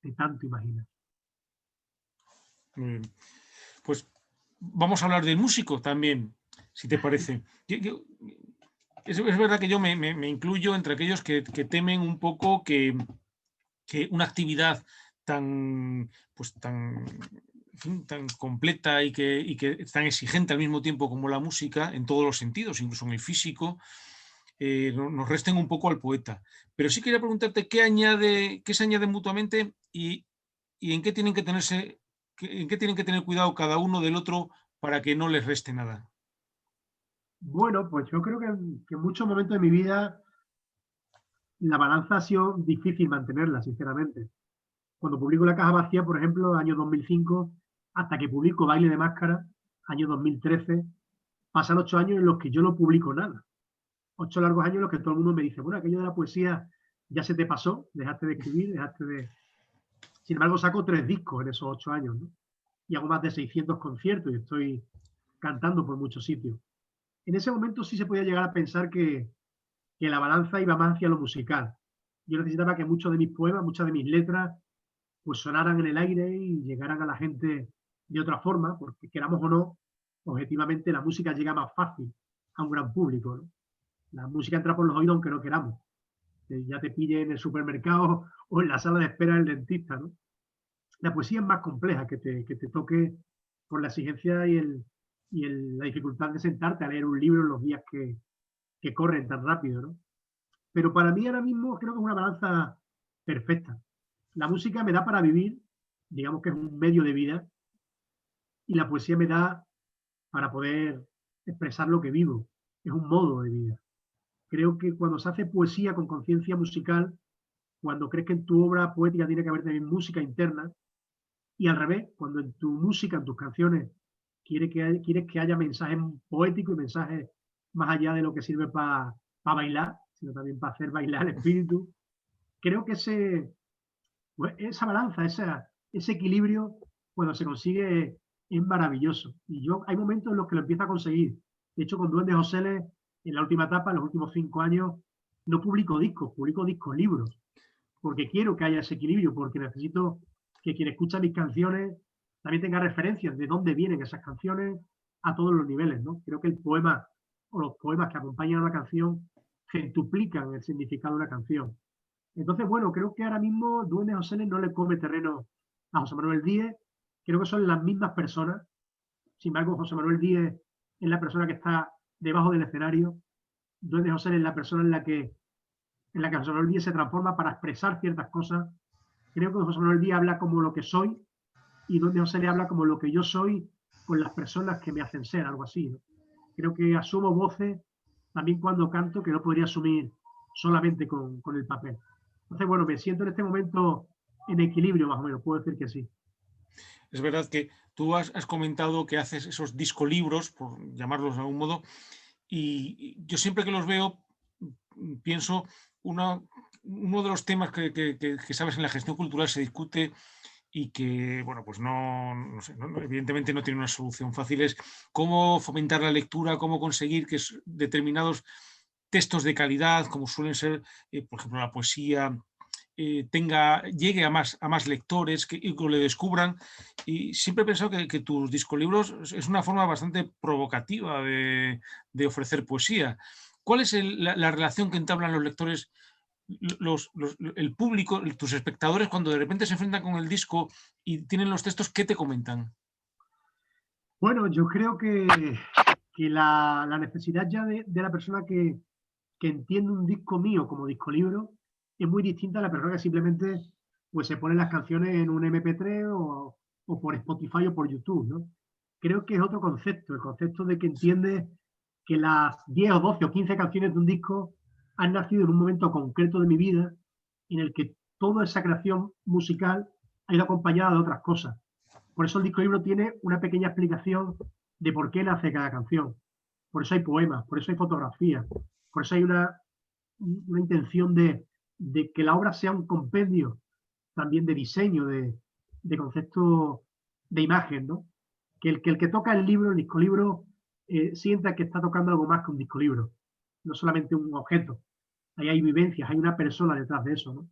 de tanto imaginar. Pues vamos a hablar del músico también, si te parece. Es verdad que yo me incluyo entre aquellos que temen un poco que una actividad tan, pues tan, en fin, tan completa y que es tan exigente al mismo tiempo como la música, en todos los sentidos, incluso en el físico, nos resten un poco al poeta. Pero sí quería preguntarte qué se añade mutuamente y en qué tienen que tener cuidado cada uno del otro para que no les reste nada. Bueno, pues yo creo que en muchos momentos de mi vida la balanza ha sido difícil mantenerla, sinceramente. Cuando publico La Caja Vacía, por ejemplo, año 2005, hasta que publico Baile de Máscara, año 2013, pasan 8 años en los que yo no publico nada. 8 largos años en los que todo el mundo me dice, bueno, aquello de la poesía ya se te pasó, dejaste de escribir, dejaste de... Sin embargo, saco 3 discos en esos 8 años, ¿no? Y hago más de 600 conciertos y estoy cantando por muchos sitios. En ese momento sí se podía llegar a pensar que la balanza iba más hacia lo musical. Yo necesitaba que muchos de mis poemas, muchas de mis letras, pues sonaran en el aire y llegaran a la gente de otra forma, porque queramos o no, objetivamente la música llega más fácil a un gran público, ¿no? La música entra por los oídos aunque no queramos. Ya te pille en el supermercado o en la sala de espera del dentista, ¿no? La poesía es más compleja, que te toque por la exigencia la dificultad de sentarte a leer un libro en los días que corren tan rápido, ¿no? Pero para mí ahora mismo creo que es una balanza perfecta. La música me da para vivir, digamos que es un medio de vida, y la poesía me da para poder expresar lo que vivo. Es un modo de vida. Creo que cuando se hace poesía con conciencia musical, cuando crees que en tu obra poética tiene que haber también música interna, y al revés, cuando en tu música, en tus canciones, quieres que haya mensajes poéticos y mensajes más allá de lo que sirve para bailar, sino también para hacer bailar el espíritu. Creo que esa balanza, ese equilibrio, cuando se consigue, es maravilloso. Y hay momentos en los que lo empiezo a conseguir. De hecho, con Duendes Joseles en la última etapa, en los últimos 5 años, no publico discos, libros, porque quiero que haya ese equilibrio, porque necesito que quien escucha mis canciones también tenga referencias de dónde vienen esas canciones a todos los niveles, ¿no? Creo que el poema o los poemas que acompañan a una canción centuplican el significado de una canción. Entonces, bueno, creo que ahora mismo Duende José no le come terreno a José Manuel Díez. Creo que son las mismas personas. Sin embargo, José Manuel Díez es la persona que está debajo del escenario. Duende José es la persona en la que José Manuel Díez se transforma para expresar ciertas cosas. Creo que José Manuel Díez habla como lo que soy y Duende José le habla como lo que yo soy con las personas que me hacen ser, algo así, ¿no? Creo que asumo voces también cuando canto que no podría asumir solamente con el papel. Entonces, bueno, me siento en este momento en equilibrio, más o menos, puedo decir que sí. Es verdad que tú has comentado que haces esos discolibros, por llamarlos de algún modo, y yo siempre que los veo pienso, uno de los temas que sabes en la gestión cultural se discute y que, bueno, pues no sé, evidentemente no tiene una solución fácil, es cómo fomentar la lectura, cómo conseguir que determinados textos de calidad, como suelen ser, por ejemplo, la poesía, llegue a más lectores y que le descubran. Y siempre he pensado que tus discolibros es una forma bastante provocativa de ofrecer poesía. ¿Cuál es la relación que entablan los lectores, el público, tus espectadores, cuando de repente se enfrentan con el disco y tienen los textos? ¿Qué te comentan? Bueno, yo creo que la necesidad ya de la persona que entiende un disco mío como disco libro es muy distinta a la persona que simplemente pues, se pone las canciones en un MP3 o por Spotify o por YouTube, ¿no? Creo que es otro concepto, el concepto de que entiende que las 10 o 12 o 15 canciones de un disco han nacido en un momento concreto de mi vida en el que toda esa creación musical ha ido acompañada de otras cosas. Por eso el disco libro tiene una pequeña explicación de por qué nace cada canción. Por eso hay poemas, por eso hay fotografías, por eso hay una intención de que la obra sea un compendio también de diseño, de concepto de imagen, ¿no? Que el que toca el libro, el disco libro, sienta que está tocando algo más que un disco libro, no solamente un objeto. Ahí hay vivencias, hay una persona detrás de eso, ¿no?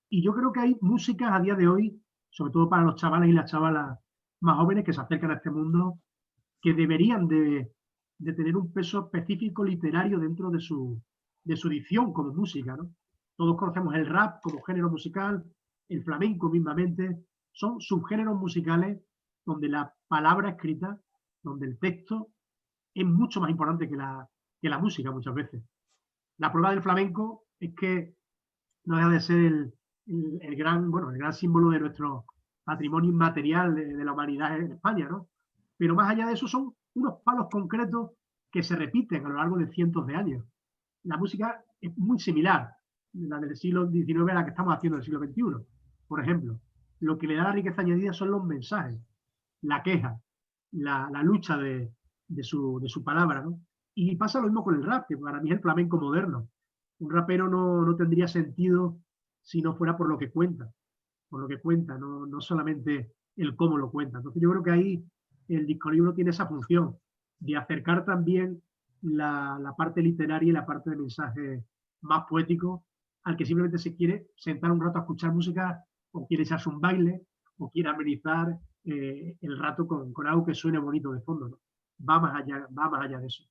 Y yo creo que hay músicas a día de hoy, sobre todo para los chavales y las chavalas más jóvenes que se acercan a este mundo, que deberían de tener un peso específico literario dentro de su dicción como música, ¿no? Todos conocemos el rap como género musical, el flamenco mismamente, son subgéneros musicales donde la palabra escrita, donde el texto es mucho más importante que la música muchas veces. La prueba del flamenco es que no deja de ser el gran símbolo de nuestro patrimonio inmaterial de la humanidad en España, ¿no? Pero más allá de eso son unos palos concretos que se repiten a lo largo de cientos de años. La música es muy similar, la del siglo XIX a la que estamos haciendo en el siglo XXI. Por ejemplo, lo que le da la riqueza añadida son los mensajes, la queja, la lucha de su palabra, ¿no? Y pasa lo mismo con el rap, que para mí es el flamenco moderno. Un rapero no tendría sentido si no fuera por lo que cuenta, no solamente el cómo lo cuenta. Entonces yo creo que ahí el discolibro tiene esa función de acercar también la parte literaria y la parte de mensaje más poético al que simplemente se quiere sentar un rato a escuchar música o quiere echarse un baile o quiere amenizar el rato con algo que suene bonito de fondo, ¿no? Va más allá de eso.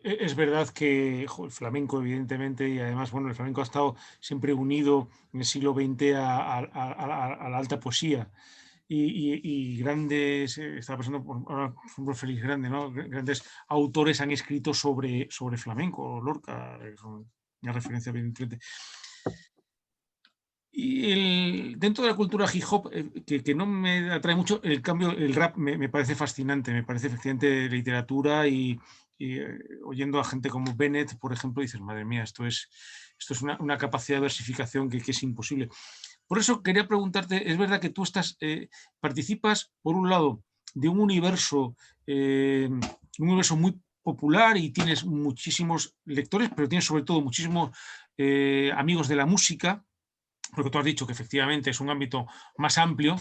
Es verdad que el flamenco, evidentemente, y además, bueno, el flamenco ha estado siempre unido en el siglo XX a la alta poesía. Y grandes, estaba pensando ahora, por ejemplo, Félix Grande, ¿no? Grandes autores han escrito sobre flamenco, Lorca, es una referencia evidentemente. Y dentro de la cultura hip hop, que no me atrae mucho, el cambio, el rap me parece fascinante, me parece efectivamente literatura y oyendo a gente como Bennett, por ejemplo, dices, madre mía, esto es una capacidad de versificación que es imposible. Por eso quería preguntarte, es verdad que tú participas, por un lado, de un universo muy popular y tienes muchísimos lectores, pero tienes sobre todo muchísimos amigos de la música, porque tú has dicho que efectivamente es un ámbito más amplio.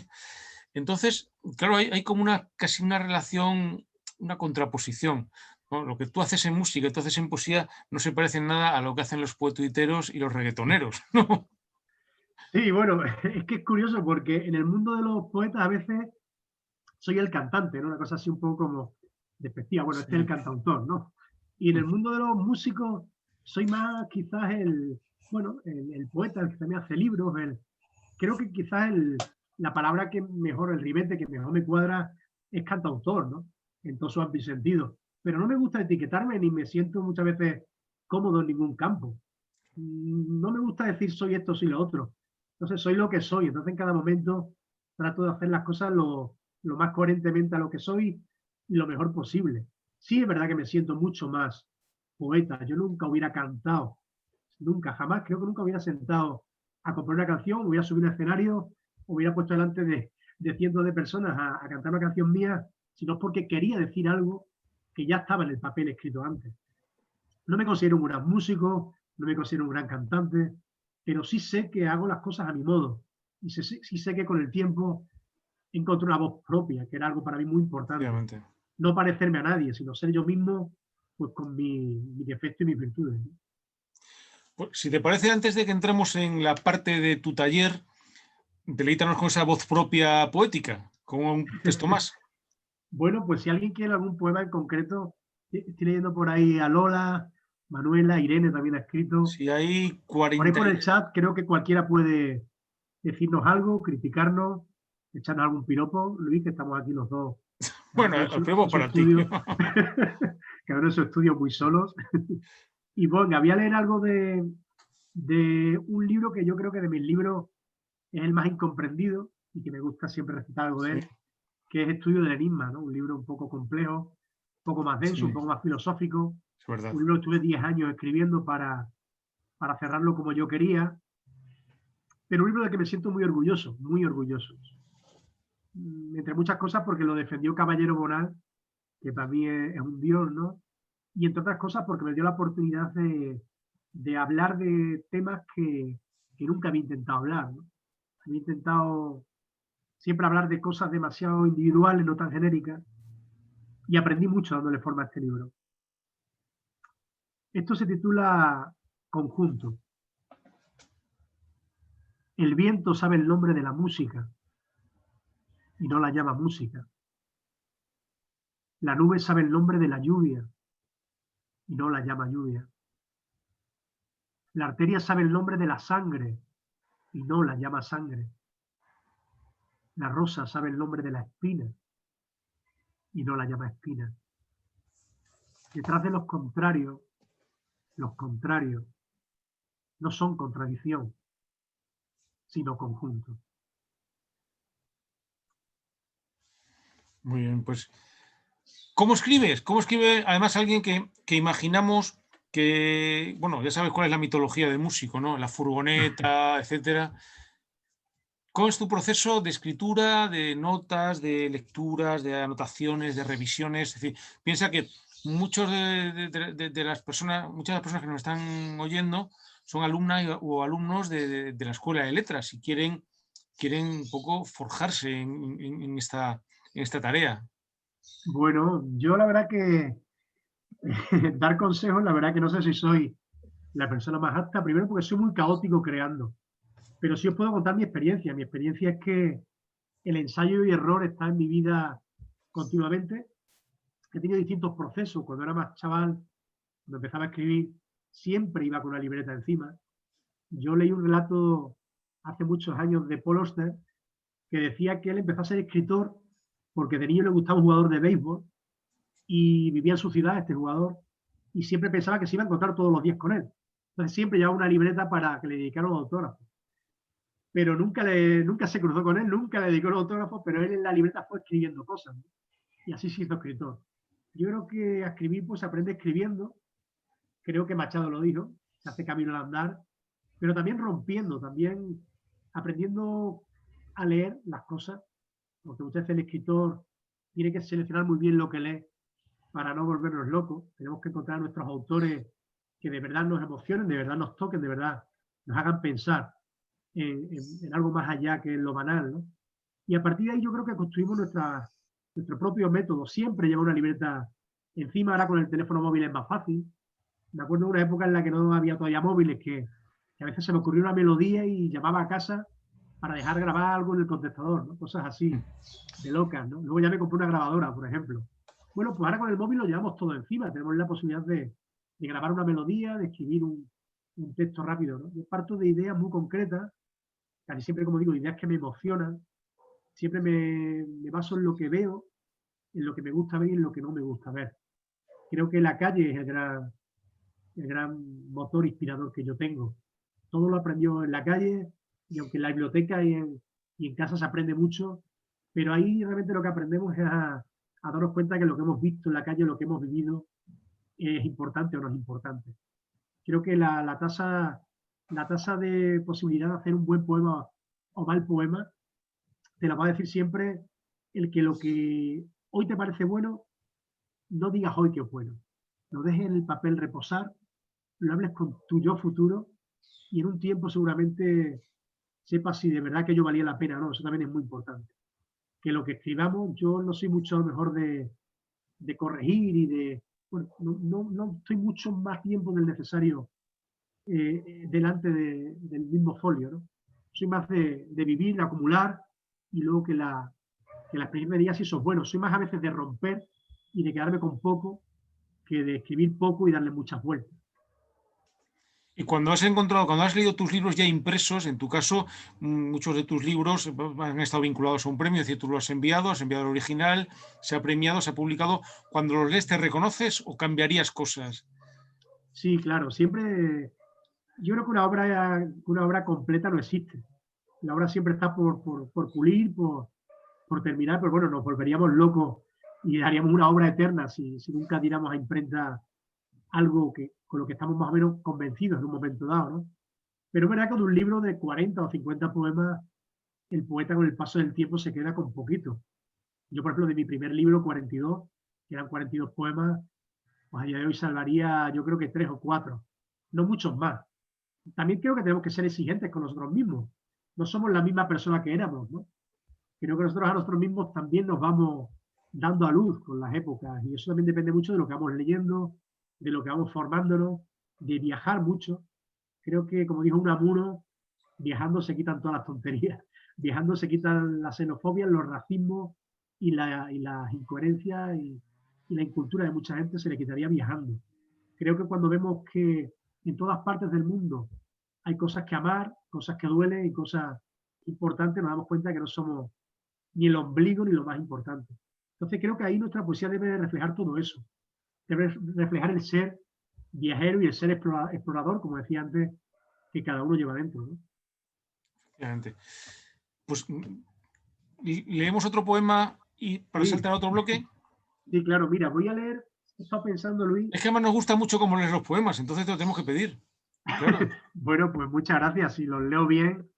Entonces, claro, hay como casi una relación, una contraposición. ¿no? Lo que tú haces en música, tú haces en poesía, no se parece en nada a lo que hacen los poetuiteros y los reggaetoneros, ¿no? Sí, bueno, es que es curioso porque en el mundo de los poetas a veces soy el cantante, ¿no? Una cosa así un poco como despectiva. Bueno, este es el Sí. cantautor, ¿no? Y en el mundo de los músicos soy más quizás bueno, el poeta, el que también hace libros. Creo que quizás la palabra que mejor, el ribete que mejor me cuadra es cantautor, ¿no? En todo su amplio sentido. Pero no me gusta etiquetarme ni me siento muchas veces cómodo en ningún campo. No me gusta decir soy esto, soy lo otro. Entonces soy lo que soy. Entonces en cada momento trato de hacer las cosas lo más coherentemente a lo que soy y lo mejor posible. Sí es verdad que me siento mucho más poeta. Yo nunca hubiera cantado, nunca, jamás, creo que nunca hubiera sentado a componer una canción, hubiera subido a un escenario, hubiera puesto delante de cientos de personas a cantar una canción mía, sino porque quería decir algo que ya estaba en el papel escrito antes. No me considero un gran músico, no me considero un gran cantante, pero sí sé que hago las cosas a mi modo. Y sí sé que con el tiempo encontré una voz propia, que era algo para mí muy importante. Obviamente. No parecerme a nadie, sino ser yo mismo, pues con mi defecto y mis virtudes. Pues, si te parece, antes de que entremos en la parte de tu taller, deleítanos con esa voz propia poética, con un texto más. Bueno, pues si alguien quiere algún poema en concreto, estoy leyendo por ahí a Lola, Manuela, Irene también ha escrito. Si hay Por ahí 40... por el chat creo que cualquiera puede decirnos algo, criticarnos, echarnos algún piropo. Luis, que estamos aquí los dos, cada Bueno, uno el pruebo en su para ti. estudio, cada uno en su estudio muy solos. Y bueno, voy a leer algo de un libro que yo creo que de mis libros es el más incomprendido y que me gusta siempre recitar algo de Sí, él, que es Estudio del Enigma, ¿no? Un libro un poco complejo, un poco más denso, un sí, poco más filosófico. es verdad. Un libro que estuve 10 años escribiendo para cerrarlo como yo quería, pero un libro del que me siento muy orgulloso, muy orgulloso. Entre muchas cosas porque lo defendió Caballero Bonal, que para mí es un dios, ¿no? Y entre otras cosas porque me dio la oportunidad de hablar de temas que nunca había intentado hablar, ¿no? Había intentado siempre hablar de cosas demasiado individuales, no tan genéricas, y aprendí mucho dándole forma a este libro. Esto se titula Conjunto. El viento sabe el nombre de la música y no la llama música. La nube sabe el nombre de la lluvia y no la llama lluvia. La arteria sabe el nombre de la sangre y no la llama sangre. La rosa sabe el nombre de la espina y no la llama espina. Detrás de los contrarios no son contradicción, sino conjunto. Muy bien, pues, ¿cómo escribes? ¿Cómo escribe además alguien que imaginamos que, bueno, ya sabes cuál es la mitología del músico, ¿no? La furgoneta, etcétera. ¿Cómo es tu proceso de escritura, de notas, de lecturas, de anotaciones, de revisiones? Es decir, piensa que muchos de las personas, muchas de las personas que nos están oyendo son alumnas o alumnos de la Escuela de Letras y quieren un poco forjarse en esta tarea. Bueno, yo la verdad que dar consejos, la verdad que no sé si soy la persona más apta, primero porque soy muy caótico creando, pero sí os puedo contar mi experiencia. Mi experiencia es que el ensayo y error está en mi vida continuamente. He tenido distintos procesos. Cuando era más chaval, cuando empezaba a escribir, siempre iba con una libreta encima. Yo leí un relato hace muchos años de Paul Auster que decía que él empezó a ser escritor porque de niño le gustaba un jugador de béisbol y vivía en su ciudad este jugador y siempre pensaba que se iba a encontrar todos los días con él. Entonces siempre llevaba una libreta para que le dedicara un autógrafo. Pero nunca se cruzó con él, nunca le dedicó un autógrafo, pero él en la libreta fue escribiendo cosas, ¿no? Y así se hizo escritor. Yo creo que a escribir pues se aprende escribiendo, creo que Machado lo dijo, se hace camino al andar, pero también rompiendo, también aprendiendo a leer las cosas, porque muchas veces el escritor tiene que seleccionar muy bien lo que lee para no volvernos locos. Tenemos que encontrar a nuestros autores que de verdad nos emocionen, de verdad nos toquen, de verdad nos hagan pensar en algo más allá que en lo banal, ¿no? Y a partir de ahí yo creo que construimos nuestro propio método. Siempre lleva una libreta Encima ahora con el teléfono móvil es más fácil. Me acuerdo de una época en la que no había todavía móviles, que a veces se me ocurrió una melodía y llamaba a casa para dejar grabar algo en el contestador, ¿no? Cosas así, de locas, ¿no? Luego ya me compré una grabadora, por ejemplo. Bueno, pues ahora con el móvil lo llevamos todo encima. Tenemos la posibilidad de grabar una melodía, de escribir un texto rápido, ¿no? Yo parto de ideas muy concretas, casi siempre, como digo, ideas que me emocionan. Siempre me baso en lo que veo, en lo que me gusta ver y en lo que no me gusta ver. Creo que la calle es el gran motor inspirador que yo tengo. Todo lo aprendió en la calle, y aunque en la biblioteca y en casa se aprende mucho, pero ahí realmente lo que aprendemos es a darnos cuenta que lo que hemos visto en la calle, lo que hemos vivido, es importante o no es importante. Creo que la tasa de posibilidad de hacer un buen poema o mal poema te la va a decir siempre el que lo que hoy te parece bueno, no digas hoy que es bueno. Lo dejes en el papel reposar, lo hables con tu yo futuro y en un tiempo seguramente sepas si de verdad que ello valía la pena o no. Eso también es muy importante. Que lo que escribamos, yo no soy mucho a lo mejor de corregir y de... Bueno, no estoy mucho más tiempo del necesario delante del mismo folio, ¿no? Soy más de vivir, de acumular y luego que la experiencia me diga si eso es bueno. Soy más a veces de romper y de quedarme con poco que de escribir poco y darle muchas vueltas. Y cuando has encontrado, cuando has leído tus libros ya impresos, en tu caso, muchos de tus libros han estado vinculados a un premio, es decir, tú lo has enviado el original, se ha premiado, se ha publicado. Cuando los lees, ¿te reconoces o cambiarías cosas? Sí, claro, siempre. Yo creo que una obra completa no existe. La obra siempre está por pulir, por terminar, pero bueno, nos volveríamos locos y haríamos una obra eterna si nunca diéramos a imprenta algo con lo que estamos más o menos convencidos en un momento dado, ¿no? Pero es verdad que de un libro de 40 o 50 poemas, el poeta con el paso del tiempo se queda con poquito. Yo, por ejemplo, de mi primer libro, 42, que eran 42 poemas, pues a día de hoy salvaría yo creo que 3 o 4, no muchos más. También creo que tenemos que ser exigentes con nosotros mismos. No somos la misma persona que éramos, ¿no? Creo que nosotros a nosotros mismos también nos vamos dando a luz con las épocas y eso también depende mucho de lo que vamos leyendo, de lo que vamos formándonos, de viajar mucho. Creo que, como dijo Unamuno, viajando se quitan todas las tonterías. Viajando se quitan la xenofobia, los racismos y las incoherencias y la incultura de mucha gente se le quitaría viajando. Creo que cuando vemos que en todas partes del mundo hay cosas que amar, cosas que duelen y cosas importantes, nos damos cuenta que no somos ni el ombligo ni lo más importante. Entonces creo que ahí nuestra poesía debe reflejar todo eso. Debe reflejar el ser viajero y el ser explorador, como decía antes, que cada uno lleva dentro, ¿no? Pues leemos otro poema y para Sí, saltar a otro bloque. sí, claro, mira, voy a leer, he estado pensando, Luis. Es que además nos gusta mucho cómo lees los poemas, entonces te lo tenemos que pedir. Claro. Bueno, pues muchas gracias. Si los leo bien,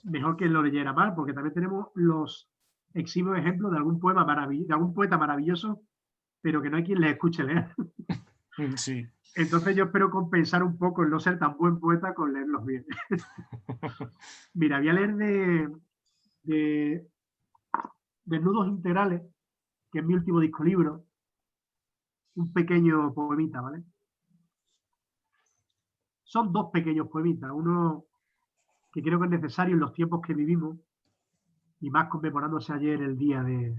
mejor que lo leyera mal, porque también tenemos los eximos ejemplos de algún poema de algún poeta maravilloso, pero que no hay quien les escuche leer. Sí. Entonces yo espero compensar un poco el no ser tan buen poeta con leerlos bien. Mira, voy a leer de Desnudos Integrales, que es mi último disco libro, un pequeño poemita, ¿vale? Son dos pequeños poemitas, uno que creo que es necesario en los tiempos que vivimos, y más conmemorándose ayer el Día de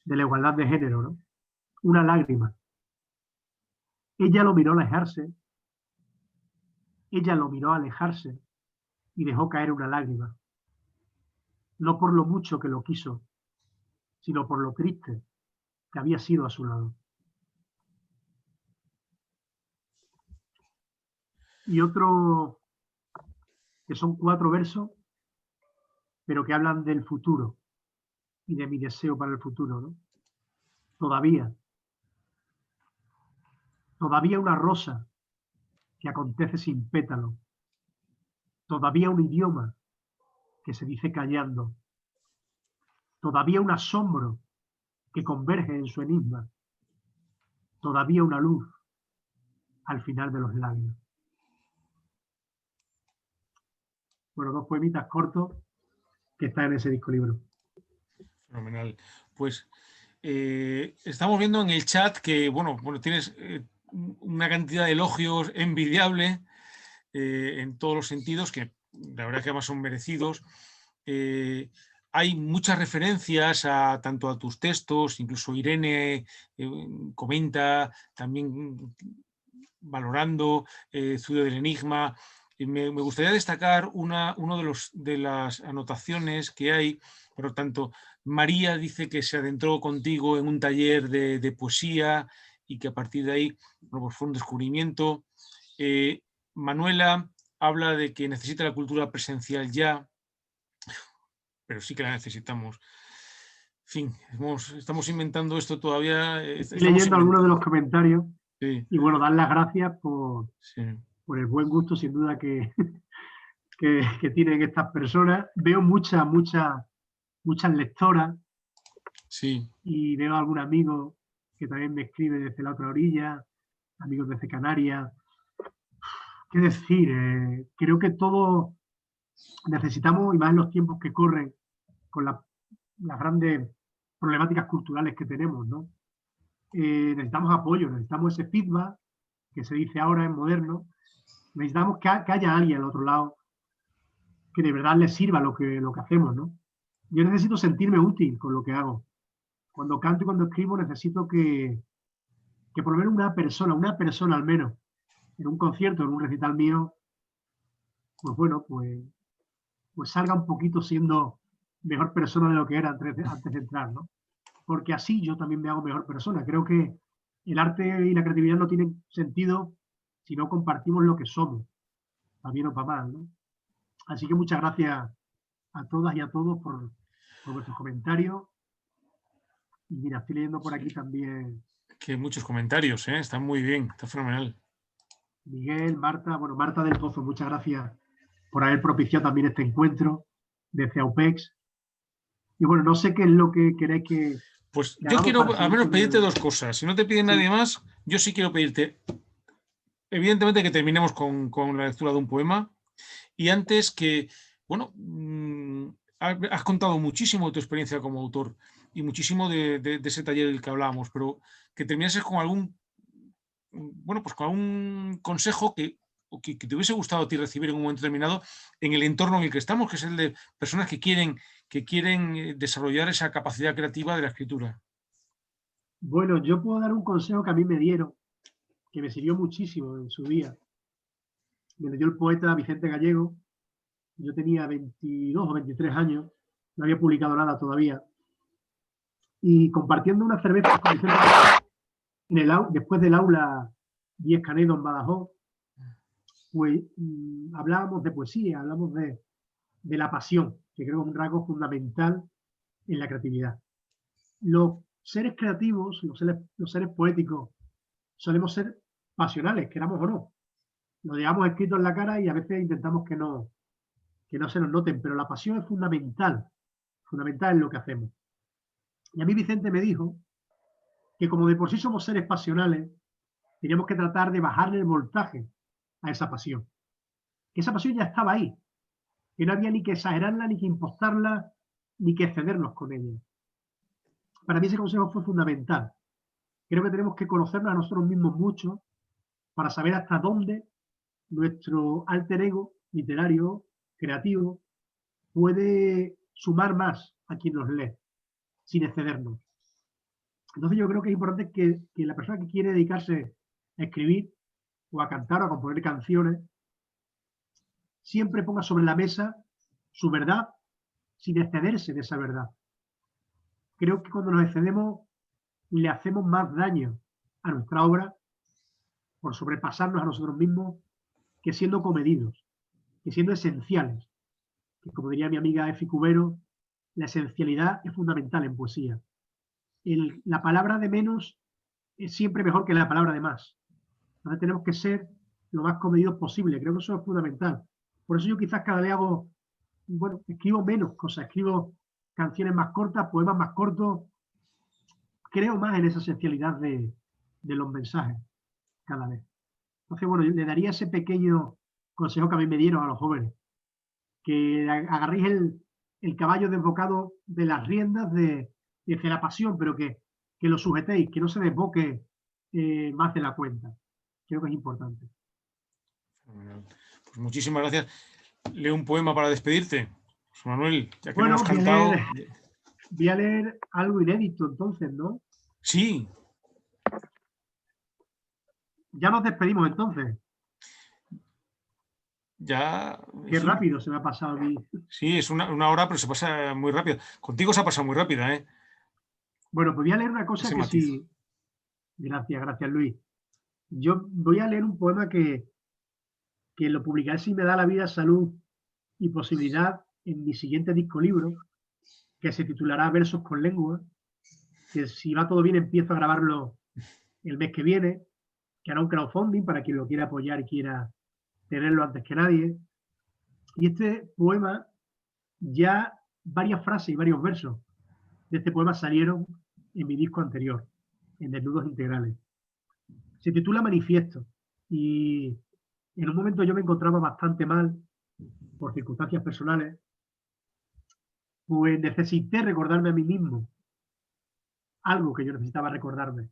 la Igualdad de Género, ¿no? Una lágrima. Ella lo miró alejarse, ella lo miró alejarse y dejó caer una lágrima. No por lo mucho que lo quiso, sino por lo triste que había sido a su lado. Y otro que son 4 versos, pero que hablan del futuro y de mi deseo para el futuro, ¿no? Todavía, todavía una rosa que acontece sin pétalo, todavía un idioma que se dice callando, todavía un asombro que converge en su enigma, todavía una luz al final de los labios. Bueno, 2 poemitas cortos que están en ese disco libro. Fenomenal. Pues Estamos viendo en el chat que, bueno, tienes una cantidad de elogios envidiable en todos los sentidos, que la verdad que además son merecidos. Hay muchas referencias tanto a tus textos, incluso Irene comenta también valorando Ciudad del Enigma. Me gustaría destacar de las anotaciones que hay. Por lo tanto, María dice que se adentró contigo en un taller de poesía y que a partir de ahí pues fue un descubrimiento. Manuela habla de que necesita la cultura presencial ya, pero sí que la necesitamos. En fin, estamos inventando esto todavía. Estoy leyendo algunos de los comentarios sí. Y bueno, dar las gracias Sí. por el buen gusto, sin duda, que tienen estas personas. Veo muchas lectoras Sí. y veo a algún amigo que también me escribe desde la otra orilla, amigos desde Canarias. ¿Qué decir? Creo que todos necesitamos, y más en los tiempos que corren, con las grandes problemáticas culturales que tenemos, ¿no? Necesitamos apoyo, necesitamos ese feedback que se dice ahora en moderno. Necesitamos que haya alguien al otro lado que de verdad les sirva lo que hacemos, ¿no? Yo necesito sentirme útil con lo que hago. Cuando canto y cuando escribo necesito que por lo menos una persona al menos, en un concierto, en un recital mío, pues bueno, pues salga un poquito siendo mejor persona de lo que era antes de entrar, ¿no? Porque así yo también me hago mejor persona. Creo que el arte y la creatividad no tienen sentido si no compartimos lo que somos, para bien o para mal, ¿no? Así que muchas gracias a todas y a todos por vuestros comentarios. Y mira, estoy leyendo por aquí también. Que muchos comentarios, están muy bien, está fenomenal. Miguel, Marta, bueno, Marta del Pozo, muchas gracias por haber propiciado también este encuentro desde AUPEX. Y bueno, no sé qué es lo que queréis que pues yo quiero al menos pedirte dos cosas. Si no te pide nadie más, yo sí quiero pedirte, evidentemente, que terminemos con la lectura de un poema. Y antes que, bueno, has contado muchísimo de tu experiencia como autor y muchísimo de ese taller del que hablábamos, pero que terminases con algún, bueno, pues con algún consejo que te hubiese gustado a ti recibir en un momento determinado en el entorno en el que estamos, que es el de personas que quieren desarrollar esa capacidad creativa de la escritura. Bueno, yo puedo dar un consejo que a mí me dieron, que me sirvió muchísimo en su día. Me lo dio el poeta Vicente Gallego. Yo tenía 22 o 23 años, no había publicado nada todavía. Y compartiendo una cerveza con Vicente Gallego, después del aula 10 Canedo en Badajoz, pues hablábamos de poesía, hablamos de la pasión, que creo que es un rasgo fundamental en la creatividad. Los seres creativos, los seres poéticos, solemos ser pasionales, queramos o no. Lo llevamos escrito en la cara y a veces intentamos que no se nos noten, pero la pasión es fundamental en lo que hacemos. Y a mí Vicente me dijo que como de por sí somos seres pasionales, teníamos que tratar de bajarle el voltaje a esa pasión. Que esa pasión ya estaba ahí, que no había ni que exagerarla, ni que impostarla, ni que excedernos con ella. Para mí ese consejo fue fundamental. Creo que tenemos que conocernos a nosotros mismos mucho para saber hasta dónde nuestro alter ego literario, creativo, puede sumar más a quien nos lee, sin excedernos. Entonces yo creo que es importante que la persona que quiere dedicarse a escribir o a cantar o a componer canciones siempre ponga sobre la mesa su verdad sin excederse de esa verdad. Creo que cuando nos excedemos le hacemos más daño a nuestra obra por sobrepasarnos a nosotros mismos que siendo comedidos, que siendo esenciales. Que como diría mi amiga Efi Cubero, la esencialidad es fundamental en poesía. La palabra de menos es siempre mejor que la palabra de más. Entonces tenemos que ser lo más comedidos posible. Creo que eso es fundamental. Por eso yo quizás cada vez escribo menos cosas, escribo canciones más cortas, poemas más cortos. Creo más en esa esencialidad de los mensajes cada vez. Entonces, bueno, yo le daría ese pequeño consejo que a mí me dieron a los jóvenes. Que agarréis el caballo desbocado de las riendas de la pasión, pero que que lo sujetéis, que no se desboque más de la cuenta. Creo que es importante. Pues muchísimas gracias. Leo un poema para despedirte, José Manuel, ya que Bueno, no hemos cantado. Voy a leer algo inédito entonces, ¿no? Sí. Ya nos despedimos entonces. Ya. Qué Sí, rápido se me ha pasado a mí. sí, es una hora, pero se pasa muy rápido. Contigo se ha pasado muy rápida, ¿eh? Bueno, pues voy a leer una cosa Ese que matiz. sí. Gracias, Luis. Yo voy a leer un poema que lo publicaré si me da la vida, salud y posibilidad en mi siguiente disco libro, que se titulará Versos con lengua, que si va todo bien empiezo a grabarlo el mes que viene, que hará un crowdfunding para quien lo quiera apoyar y quiera tenerlo antes que nadie. Y este poema, ya varias frases y varios versos de este poema salieron en mi disco anterior, en Desnudos Integrales. Se titula Manifiesto y en un momento yo me encontraba bastante mal por circunstancias personales, pues necesité recordarme a mí mismo algo que yo necesitaba recordarme.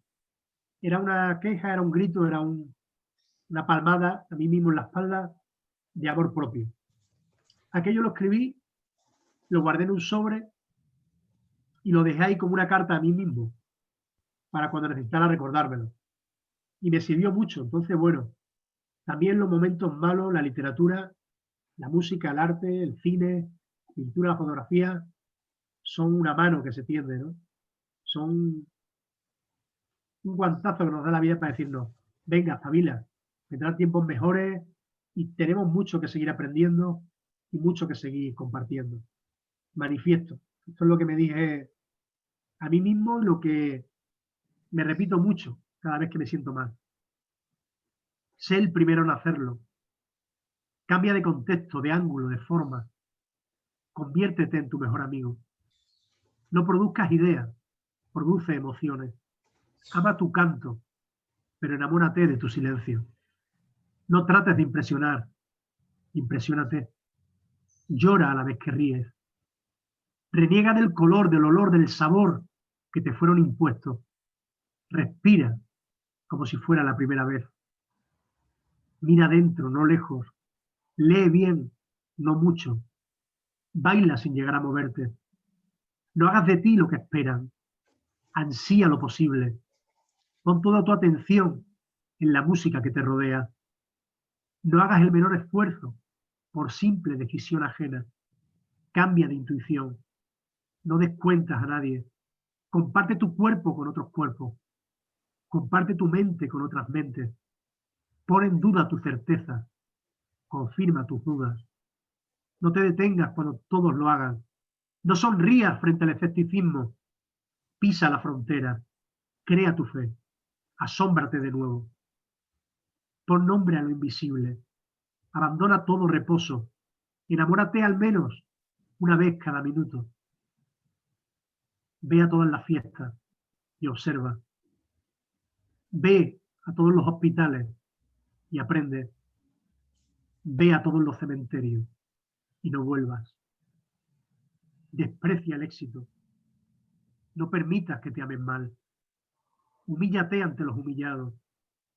Era una queja, era un grito, era una palmada a mí mismo en la espalda de amor propio. Aquello lo escribí, lo guardé en un sobre y lo dejé ahí como una carta a mí mismo para cuando necesitara recordármelo. Y me sirvió mucho. Entonces, bueno, también los momentos malos, la literatura, la música, el arte, el cine, la pintura, la fotografía, son una mano que se tiende, ¿no? Son un guantazo que nos da la vida para decirnos, venga, Fabila, vendrán tiempos mejores y tenemos mucho que seguir aprendiendo y mucho que seguir compartiendo. Manifiesto. Esto es lo que me dije a mí mismo, lo que me repito mucho cada vez que me siento mal. Sé el primero en hacerlo. Cambia de contexto, de ángulo, de forma. Conviértete en tu mejor amigo. No produzcas ideas, produce emociones. Ama tu canto, pero enamórate de tu silencio. No trates de impresionar, impresiónate. Llora a la vez que ríes. Reniega del color, del olor, del sabor que te fueron impuestos. Respira como si fuera la primera vez. Mira dentro, no lejos. Lee bien, no mucho. Baila sin llegar a moverte. No hagas de ti lo que esperan. Ansía lo posible. Pon toda tu atención en la música que te rodea. No hagas el menor esfuerzo por simple decisión ajena. Cambia de intuición. No des cuentas a nadie. Comparte tu cuerpo con otros cuerpos. Comparte tu mente con otras mentes. Pon en duda tu certeza. Confirma tus dudas. No te detengas cuando todos lo hagan. No sonrías frente al escepticismo. Pisa la frontera. Crea tu fe. Asómbrate de nuevo. Pon nombre a lo invisible. Abandona todo reposo. Enamórate al menos una vez cada minuto. Ve a todas las fiestas y observa. Ve a todos los hospitales y aprende. Ve a todos los cementerios y no vuelvas. Desprecia el éxito. No permitas que te amen mal. Humíllate ante los humillados.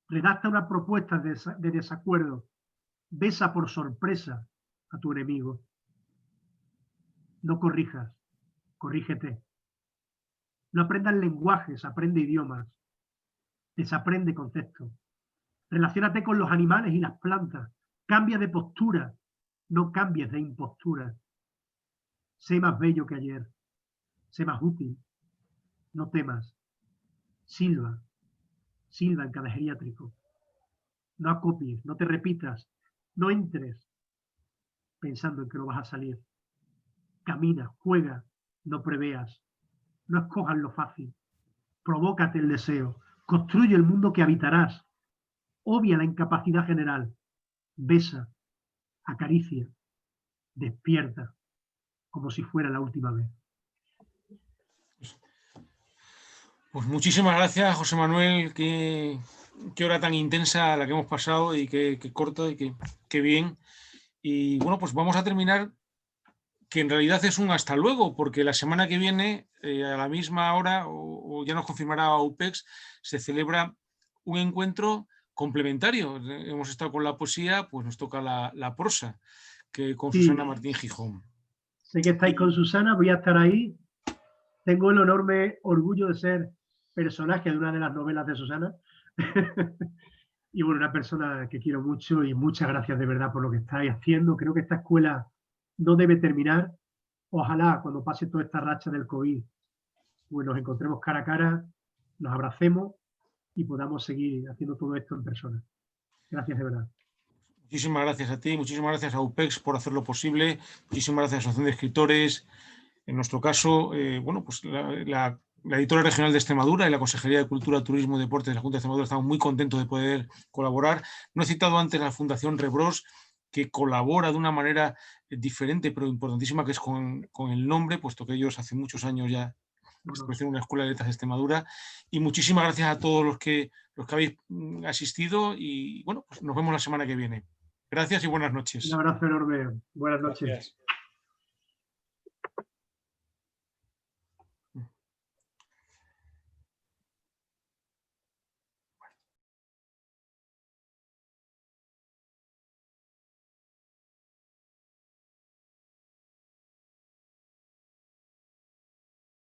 Redacta una propuesta de desacuerdo. Besa por sorpresa a tu enemigo. No corrijas, corrígete. No aprendas lenguajes, aprende idiomas. Desaprende conceptos. Relaciónate con los animales y las plantas. Cambia de postura, no cambies de impostura. Sé más bello que ayer. Sé más útil. No temas. Silba. Silba en cada geriátrico. No acopies, no te repitas. No entres pensando en que no vas a salir. Camina, juega, no preveas. No escojas lo fácil. Provócate el deseo. Construye el mundo que habitarás. Obvia la incapacidad general. Besa, acaricia, despierta, como si fuera la última vez. Pues muchísimas gracias, José Manuel. Qué hora tan intensa la que hemos pasado y qué corta y qué bien. Y bueno, pues vamos a terminar que en realidad es un hasta luego, porque la semana que viene, a la misma hora, o ya nos confirmará UPEX, se celebra un encuentro complementario. Hemos estado con la poesía, pues nos toca la prosa, que con Sí, Susana Martín Gijón. sé que estáis con Susana, voy a estar ahí. Tengo el enorme orgullo de ser personaje de una de las novelas de Susana. Y bueno, una persona que quiero mucho y muchas gracias de verdad por lo que estáis haciendo. Creo que esta escuela no debe terminar. Ojalá cuando pase toda esta racha del COVID, pues nos encontremos cara a cara, nos abracemos y podamos seguir haciendo todo esto en persona. Gracias de verdad. Muchísimas gracias a ti, muchísimas gracias a UPEX por hacerlo posible, muchísimas gracias a la Asociación de Escritores. En nuestro caso, bueno, pues la Editora Regional de Extremadura y la Consejería de Cultura, Turismo y Deportes de la Junta de Extremadura estamos muy contentos de poder colaborar. No he citado antes la Fundación Rebros, que colabora de una manera diferente pero importantísima, que es con el nombre, puesto que ellos hace muchos años ya establecieron una escuela de letras de Extremadura. Y muchísimas gracias a todos los que habéis asistido y bueno, pues nos vemos la semana que viene. Gracias y buenas noches. Un abrazo enorme. Buenas noches. Gracias.